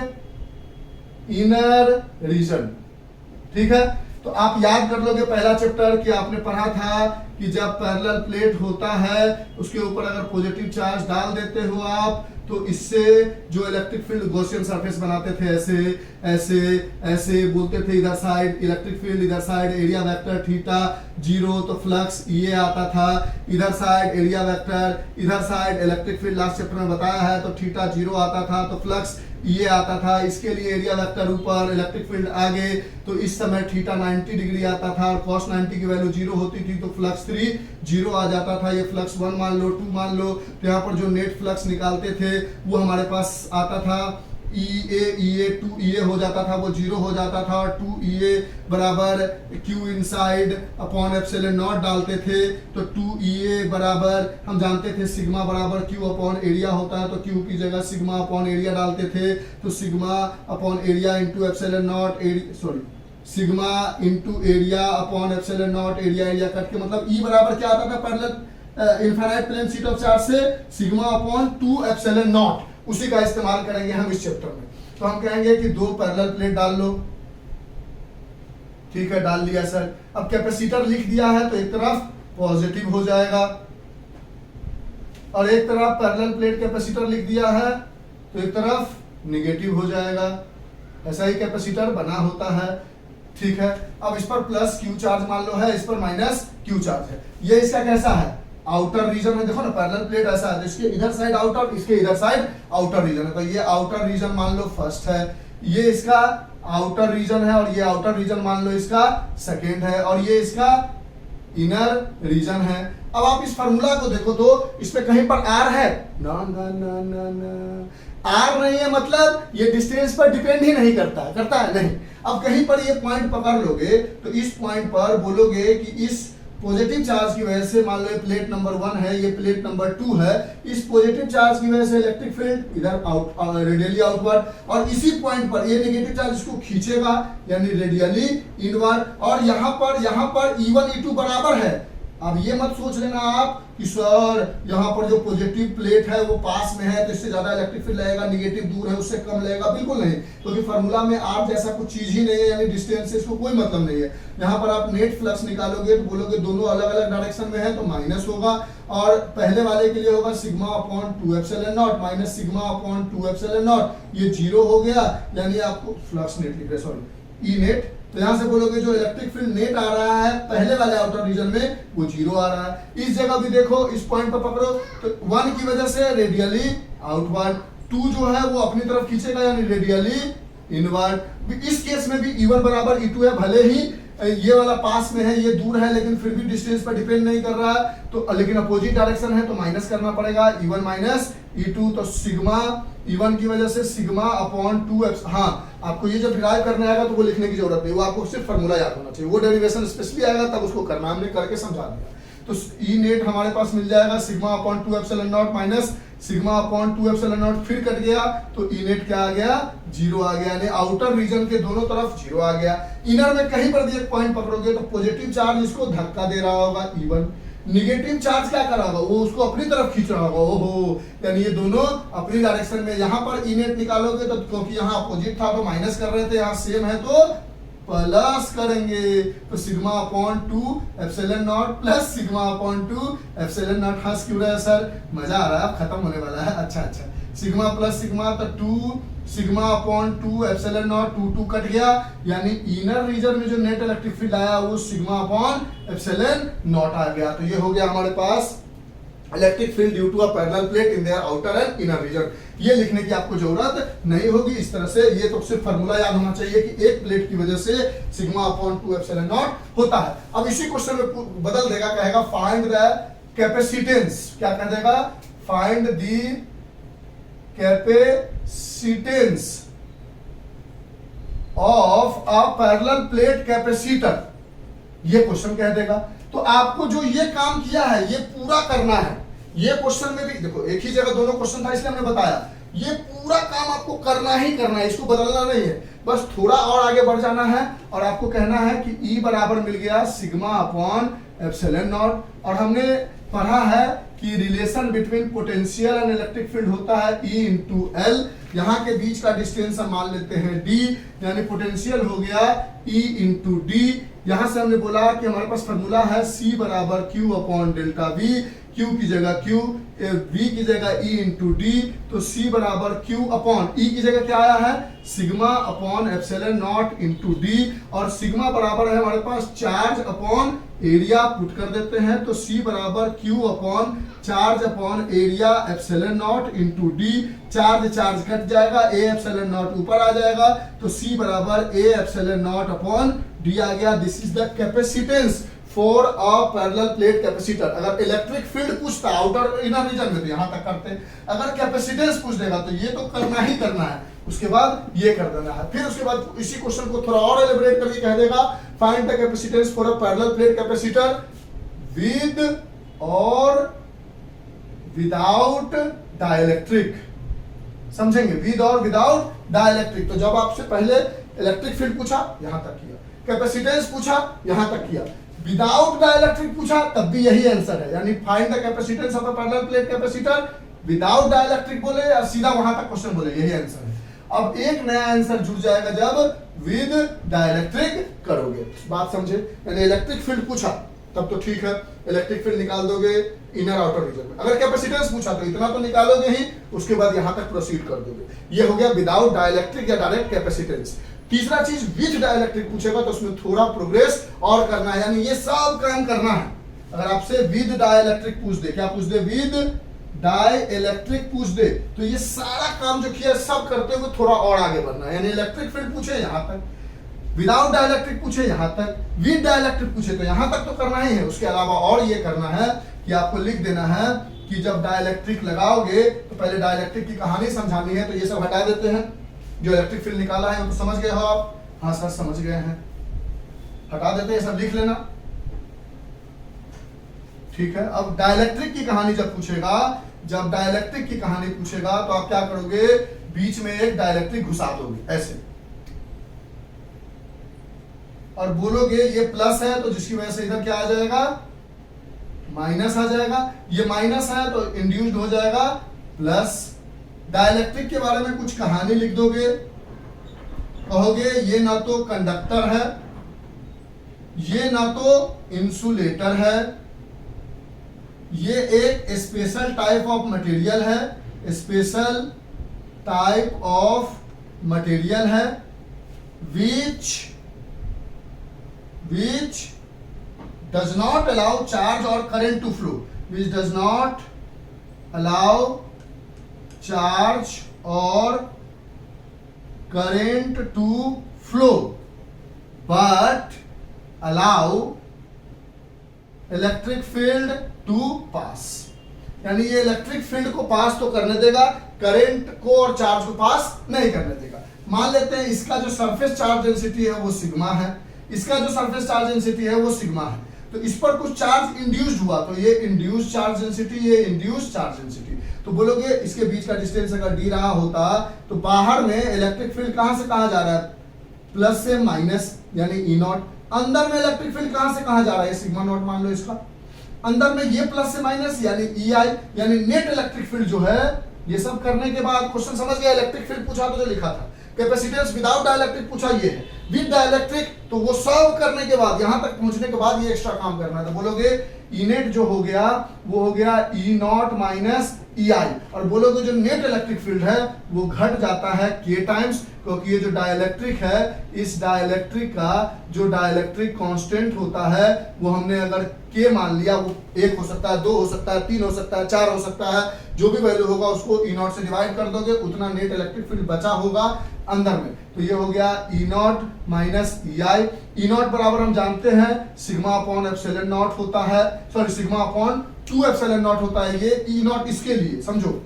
inner region, ठीक है। तो आप याद कर लोगे पहला चैप्टर कि आपने पढ़ा था कि जब पैरेलल प्लेट होता है उसके ऊपर अगर पॉजिटिव चार्ज डाल देते हो आप तो इससे जो इलेक्ट्रिक फील्ड गॉसियन सरफेस बनाते थे, ऐसे ऐसे ऐसे बोलते थे, इधर साइड इलेक्ट्रिक फील्ड, इधर साइड एरिया वेक्टर थीटा 0 तो फ्लक्स ये आता था, इधर साइड एरिया वेक्टर, इधर side electric field last chapter में बताया है तो थीटा 0 आता था तो फ्लक्स ये आता था। इसके लिए एरिया वेक्टर ऊपर, इलेक्ट्रिक फील्ड आगे, तो इस समय थीटा 90 डिग्री आता था और cos 90 की वैल्यू 0 होती थी तो फ्लक्स 3 0 आ जाता था। ये फ्लक्स 1 मान लो, 2 मान लो, तो यहाँ पर जो नेट फ्लक्स निकालते थे वो हमारे पास आता था EA 2EA हो जाता था, वो 0 हो जाता था, और 2EA बराबर Q inside upon epsilon not डालते थे तो 2EA बराबर हम जानते थे सिग्मा बराबर Q अपॉन एरिया होता है, तो Q की जगह सिग्मा अपॉन एरिया डालते थे तो sigma upon area into epsilon naught, sigma into area upon epsilon naught, area cut के मतलब E बराबर क्या आता था parallel infinite plane sheet of charge से सिग्मा अपॉन 2 एप्सिलॉन नॉट, उसी का इस्तेमाल करेंगे हम इस चैप्टर में। तो हम कहेंगे कि 2 पैरेलल प्लेट डाल लो, ठीक है, डाल दिया सर। अब कैपेसिटर लिख दिया है तो एक तरफ पॉजिटिव हो जाएगा और एक तरफ पैरेलल प्लेट कैपेसिटर लिख दिया है तो एक तरफ निगेटिव हो जाएगा, ऐसा ही कैपेसिटर बना होता है, ठीक है। अब इस पर प्लस Q चार्ज मान लो है, इस पर माइनस Q चार्ज है। ये इसका कैसा है, आउटर रीजन में, देखो ना पैरेलल प्लेट ऐसा है, इसके इधर साइड आउटर, इसके इधर साइड आउटर रीजन है, तो ये आउटर रीजन मान लो फर्स्ट है, ये इसका आउटर रीजन है, और ये आउटर रीजन मान लो इसका सेकेंड है, और ये इसका इनर रीजन है। अब आप इस फार्मूला को देखो तो इस पे कहीं पर R है ना ना ना ना ना, आर नहीं है मतलब ये डिस्टेंस पर डिपेंड ही नहीं करता है, करता है नहीं। अब कहीं पर ये पॉइंट पकड़ लोगे तो इस पॉइंट पर बोलोगे कि इस पॉजिटिव चार्ज की वजह से, मान लो ये प्लेट नंबर 1 है, ये प्लेट नंबर 2 है, इस पॉजिटिव चार्ज की वजह से इलेक्ट्रिक फील्ड इधर आउट, रेडियली आउटवर्ड, और इसी पॉइंट पर ये नेगेटिव चार्ज इसको खींचेगा यानी रेडियली इनवर्ड, और यहाँ पर E1 E2 बराबर है। अब ये मत सोच लेना आप कि सर यहाँ पर जो पॉजिटिव प्लेट है वो पास में है तो इससे ज्यादा इलेक्ट्रिक फील्ड लगेगा, निगेटिव दूर है उससे कम लगेगा, बिल्कुल नहीं, क्योंकि फार्मूला में आप जैसा कुछ चीज ही नहीं है, यानी डिस्टेंस से इसको कोई मतलब नहीं है। यहाँ पर आप नेट फ्लक्स निकालोगे तो बोलोगे दोनों अलग अलग डायरेक्शन में है तो माइनस होगा, और पहले वाले के लिए होगा sigma upon 2 epsilon not minus sigma upon 2 epsilon not, ये 0 हो गया, यानी आपको फ्लक्स नेट लिख रहे, सॉरी ई नेट, तो यहां से बोलोगे जो इलेक्ट्रिक फील्ड नेट आ रहा है पहले वाले आउटर रीजन में वो 0 आ रहा है। इस जगह भी देखो, इस पॉइंट पर पकड़ो तो 1 की वजह से रेडियली आउटवर्ड, 2 जो है वो अपनी तरफ खींचेगा यानी रेडियली इनवर्ड। इस केस में भी E1 बराबर E2 है, भले ही ये वाला पास में है ये दूर है लेकिन फिर भी डिस्टेंस पर डिपेंड नहीं कर रहा है, तो लेकिन अपोजिट डायरेक्शन है तो माइनस करना पड़ेगा, E1 माइनस E2, तो सिग्मा E1 की वजह से सिग्मा अपॉन 2 हाँ आपको ये जब डिराइव करने आएगा तो वो लिखने की जरूरत नहीं, वो आपको सिर्फ फार्मूला याद होना चाहिए, वो डेरिवेशन स्पेशली आएगा तब उसको करना, हमने करके समझा दिया। तो ई नेट हमारे पास मिल जाएगा sigma upon 2 epsilon not minus sigma upon 2 epsilon not, फिर कट गया तो ई नेट क्या आ गया 0 आ गया, यानी आउटर रीजन के दोनों तरफ 0 आ गया। इनर में कहीं पर भी एक पॉइंट पकड़ोगे तो पॉजिटिव चार्ज इसको धक्का दे रहा होगा E1, निगेटिव चार्ज क्या कर रहा होगा वो उसको अपनी तरफ खींच रहा होगा, ओहो, यानी ये दोनों अपनी डायरेक्शन में। यहाँ पर ई नेट निकालोगे तो क्योंकि यहाँ अपोजिट था तो माइनस कर रहे थे, यहाँ सेम है तो प्लस करेंगे, तो sigma upon 2 epsilon not plus sigma upon 2 epsilon not. हंस क्यों रहे सर, मजा आ रहा है, अब खत्म होने वाला है। अच्छा सिग्मा प्लस सिग्मा तो 2 sigma upon 2 epsilon not, 2 cut गया, यानी इनर रीजन में जो नेट इलेक्ट्रिक फील्ड आया वो सिग्मा अपॉन एप्सिलॉन नॉट आ गया। तो ये हो गया हमारे पास electric field due to a parallel plate in their outer and inner region. ये लिखने की आपको जरूरत नहीं होगी इस तरह से, ये तो सिर्फ फार्मूला याद होना चाहिए कि एक प्लेट की वजह से सिग्मा अपॉन 2 एप्सिलॉन नॉट होता है। अब इसी क्वेश्चन में बदल देगा, कहेगा फाइंड द कैपेसिटेंस, क्या कह देगा, find the capacitance of a parallel plate capacitor, ये क्वेश्चन कह देगा। तो आपको जो ये काम किया है ये पूरा करना है। ये क्वेश्चन में भी देखो एक ही जगह दोनों क्वेश्चन था इसलिए हमने बताया, ये पूरा काम आपको करना ही करना है, इसको बदलना नहीं है, बस थोड़ा और आगे बढ़ जाना है और आपको कहना है कि E बराबर मिल गया सिग्मा अपॉन एप्सिलॉन नॉट, और हमने पढ़ा है कि relation between potential and electric field होता है E इंटू एल, यहाँ के बीच का डिस्टेंस हम मान लेते हैं D, यानी पोटेंशियल हो गया E इंटू डी। यहां से हमने बोला कि हमारे पास फॉर्मूला है C बराबर Q upon delta V, Q की जगह Q, V की जगह E इंटू डी, तो C बराबर Q अपॉन E की जगह क्या आया है sigma upon epsilon not into D, और सिग्मा बराबर है हमारे पास चार्ज अपॉन एरिया, पुट कर देते हैं तो C बराबर Q upon charge upon area epsilon not into D, charge cut जाएगा, A एप्सिलॉन नॉट ऊपर आ जाएगा तो C बराबर A epsilon nought upon D आ गया। This is the capacitance for a parallel plate capacitor. अगर इलेक्ट्रिक फील्ड पूछता आउटर इनर रीजन में तो यहां तक करते, अगर कैपेसिटेंस पूछ देगा तो ये तो करना ही करना है, उसके बाद ये कर देना है। फिर उसके बाद इसी क्वेश्चन को थोड़ा और एलिब्रेट करके कह देगा find the capacitance for a parallel plate capacitor with और विदाउट डाइलेक्ट्रिक। समझेंगे, विद और विदाउट डाइलेक्ट्रिक। तो जब आपसे पहले इलेक्ट्रिक फील्ड पूछा यहां तक किया, कैपेसिटेंस पूछा यहां तक किया, विदाउट डाइलेक्ट्रिक पूछा तब भी यही आंसर है, यानी find the capacitance of a parallel plate capacitor without dielectric बोले या सीधा वहां तक क्वेश्चन बोले, यही आंसर है। अब एक नया आंसर जुड़ जाएगा जब विद डाइलेक्ट्रिक करोगे, बात समझे, यानी इलेक्ट्रिक फील्ड पूछा तब तो ठीक है, इलेक्ट्रिक फील्ड निकाल दोगे इनर आउटर रीजन में। अगर कैपेसिटेंस पूछा तो इतना तो निकालोगे ही, उसके बाद यहां तक प्रोसीड कर दोगे। ये हो गया विदाउट डाइलेक्ट्रिक या डायरेक्ट कैपेसिटेंस। तीसरा चीज विद डाइलेक्ट्रिक पूछेगा तो उसमें थोड़ा प्रोग्रेस और करना है, यानी ये सब काम करना है। अगर आपसे विद डाइलेक्ट्रिक पूछ दे, क्या पूछ दे, विद डाइलेक्ट्रिक पूछ दे, तो ये सारा काम जो किया सब करते हुए थोड़ा और आगे बढ़ना है, यानी इलेक्ट्रिक फील्ड पूछे यहां तक, विदाउट डाइलेक्ट्रिक पूछे यहां तक, विद डाइलेक्ट्रिक पूछे तो यहां तक तो करना ही है। उसके अलावा और ये करना है कि आपको लिख देना है कि जब डाइलेक्ट्रिक लगाओगे तो पहले डाइलेक्ट्रिक की कहानी समझानी है, तो ये सब हटा देते हैं। जो इलेक्ट्रिक फील्ड निकाला है वो तो समझ गए हो आप? हाँ सर समझ गए हैं, हटा देते हैं, सब लिख लेना। ठीक है, अब डाइलेक्ट्रिक की कहानी जब पूछेगा, जब डाइलेक्ट्रिक की कहानी पूछेगा तो आप क्या करोगे, बीच में एक डाइलेक्ट्रिक घुसा दोगे ऐसे, और बोलोगे ये प्लस है, तो जिसकी वजह से इधर क्या आ जाएगा, माइनस आ जाएगा। ये माइनस है तो इंड्यूस्ड हो जाएगा प्लस। डाइलेक्ट्रिक के बारे में कुछ कहानी लिख दोगे, कहोगे ये ना तो कंडक्टर है, ये ना तो इंसुलेटर है, ये एक स्पेशल टाइप ऑफ मटेरियल है, स्पेशल टाइप ऑफ मटेरियल है, which does not allow charge or current to flow, which does not allow charge or current to flow but allow electric field to pass। यानी ये electric field को पास तो करने देगा, current को और charge को पास नहीं करने देगा। मान लेते हैं इसका जो सरफेस चार्ज डेंसिटी है वो सिग्मा है, इसका जो सरफेस चार्ज डेंसिटी है वो सिग्मा है, तो इस पर कुछ चार्ज इंड्यूस्ड हुआ, तो ये इंड्यूस्ड चार्ज डेंसिटी, ये इंड्यूस्ड चार्ज डेंसिटी। तो बोलोगे इसके बीच का डिस्टेंस अगर डी रहा होता तो बाहर में इलेक्ट्रिक फील्ड कहां से कहां जा रहा है, प्लस से माइनस यानी ई नॉट। अंदर में इलेक्ट्रिक फील्ड कहां से कहां जा रहा है, सिग्मा नॉट मान लो इसका। अंदर में ये प्लस से माइनस यानी ई आई, यानी नेट इलेक्ट्रिक फील्ड जो है। ये सब करने के बाद क्वेश्चन समझ गया, इलेक्ट्रिक फील्ड पूछा तो जो लिखा था, कैपेसिटेंस विदाउट डाइलेक्ट्रिक पूछा ये है, विद डाइलेक्ट्रिक, तो वो सॉल्व करने के बाद यहां तक पहुंचने के बाद ये एक्स्ट्रा काम करना है। तो बोलोगे ई नेट जो हो गया वो हो गया ई नॉट माइनस ई आई, और बोलोगे जो नेट इलेक्ट्रिक फील्ड है वो घट जाता है के टाइम्स, क्योंकि ये जो डाइलेक्ट्रिक है, इस डाइलेक्ट्रिक का जो डाइलेक्ट्रिक कांस्टेंट होता है वो हमने अगर के मान लिया, वो 1 हो सकता है, 2 हो सकता है, 3 हो सकता है, 4 हो सकता है, जो भी वैल्यू होगा उसको ई नॉट से डिवाइड कर दोगे, उतना नेट इलेक्ट्रिक फील्ड बचा होगा अंदर में। तो ये हो गया E nought minus E I. E nought बराबर हम जानते हैं सिग्मा अपॉन एप्सिलॉन नॉट होता है, sorry sigma upon 2 epsilon not होता है। ये ई नॉट इसके लिए समझो,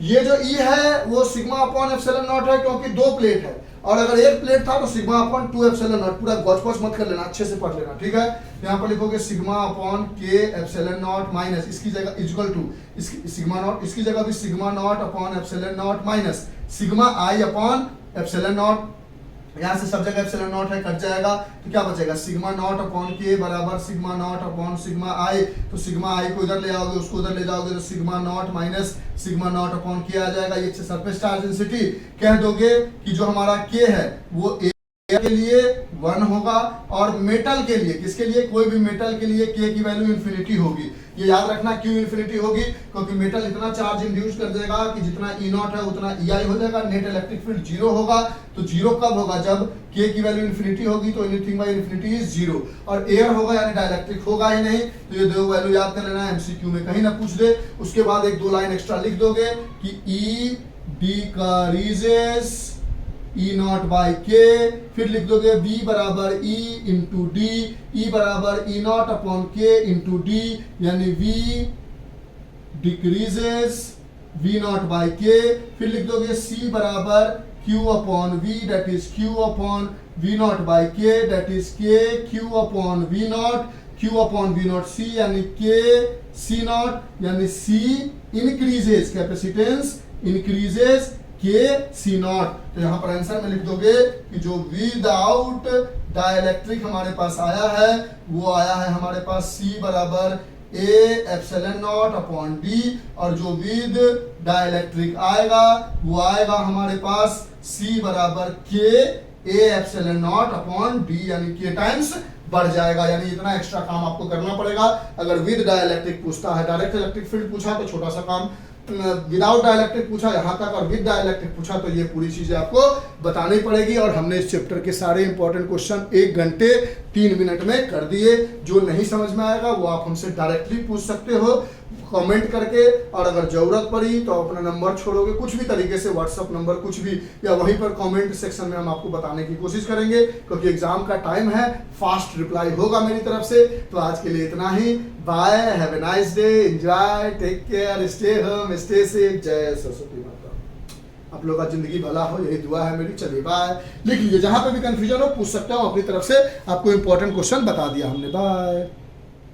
ये जो ई है वो सिग्मा अपॉन एप्सिलॉन नॉट है क्योंकि 2 प्लेट है, और अगर एक प्लेट था तो सिग्मा अपॉन 2 एप्सिलॉन नॉट। पूरा गॉच पॉच मत कर लेना, अच्छे से पढ़ लेना, ठीक है। यहाँ पर लिखोगे सिग्मा अपॉन के एप्सिलॉन नॉट माइनस, इसकी जगह इक्वल टू सिग्मा नॉट, इसकी जगह भी sigma not upon epsilon not minus sigma I upon epsilon not. यहाँ से सब जगह एप्सिलॉन नॉट है, कट जाएगा तो क्या बचेगा, सिग्मा नॉट अपॉन के बराबर सिग्मा नॉट अपॉन सिग्मा आई। तो सिग्मा आई को इधर ले आओगे, उसको उधर ले जाओगे तो sigma not minus sigma not upon के आ जाएगा। ये सरफेस चार्ज डेंसिटी कह दोगे कि जो हमारा के है वो के लिए 1 होगा, और मेटल के लिए, किसके लिए, कोई भी मेटल के लिए के की वैल्यू इन्फिनिटी होगी। ये याद रखना क्यों इन्फिनिटी होगी, क्योंकि मेटल इतना चार्ज इंड्यूस कर देगा कि जितना ई नॉट है उतना ई आई हो जाएगा, नेट इलेक्ट्रिक फील्ड 0 होगा। तो 0 कब होगा, जब के की वैल्यू इन्फिनिटी होगी, तो एनीथिंग बाय इन्फिनिटी इज 0। और एयर होगा यानी डाइलेक्ट्रिक होगा ही नहीं। तो ये 2 वैल्यू याद कर लेना, एमसीक्यू में कहीं ना पूछ दे। उसके बाद 1-2 लाइन एक्स्ट्रा लिख दोगे कि ई decreases E not by K, फिर लिख दोगे बी बराबर ई इंटू डी, ई बराबर E nought upon K into D, यानी V decreases V nought by K. फिर लिख दोगे सी बराबर Q upon V, that is Q upon V nought by K, that is K Q upon V nought, Q upon V nought C, यानी K C not, यानी सी increases, capacitance increases के सी not. तो यहां पर answer में लिख दोगे कि जो विदाउट डाइलेक्ट्रिक हमारे पास आया है वो आया है हमारे पास सी बराबर A epsilon nought upon D, और जो विद डाइलेक्ट्रिक आएगा वो आएगा हमारे पास सी बराबर के A epsilon nought upon D, यानी के टाइम्स बढ़ जाएगा। यानी इतना एक्स्ट्रा काम आपको करना पड़ेगा अगर विद डाइलेक्ट्रिक पूछता है। डायरेक्ट इलेक्ट्रिक फील्ड पूछा तो छोटा सा काम, विदाउट डाइलेक्ट्रिक पूछा यहाँ तक, और विद डाइलेक्ट्रिक पूछा तो ये पूरी चीजें आपको बतानी पड़ेगी। और हमने इस चैप्टर के सारे इंपॉर्टेंट क्वेश्चन 1 घंटे 3 मिनट में कर दिए। जो नहीं समझ में आएगा वो आप हमसे डायरेक्टली पूछ सकते हो कमेंट करके, और अगर जरूरत पड़ी तो अपना नंबर छोड़ोगे कुछ भी तरीके से, व्हाट्सअप नंबर कुछ भी, या वहीं पर कमेंट सेक्शन में हम आपको बताने की कोशिश करेंगे, क्योंकि एग्जाम का टाइम है, फास्ट रिप्लाई होगा मेरी तरफ से। तो आज के लिए इतना ही, bye, have a nice day, enjoy, take care, stay home, stay safe. जय सरस्वती माता। आप लोग का जिंदगी भला हो, यही दुआ है मेरी। चलिए बाय। लिख लीजिए, जहां पे भी कंफ्यूजन हो पूछ सकते हो अपनी तरफ से। आपको इंपॉर्टेंट क्वेश्चन बता दिया हमने। बाय।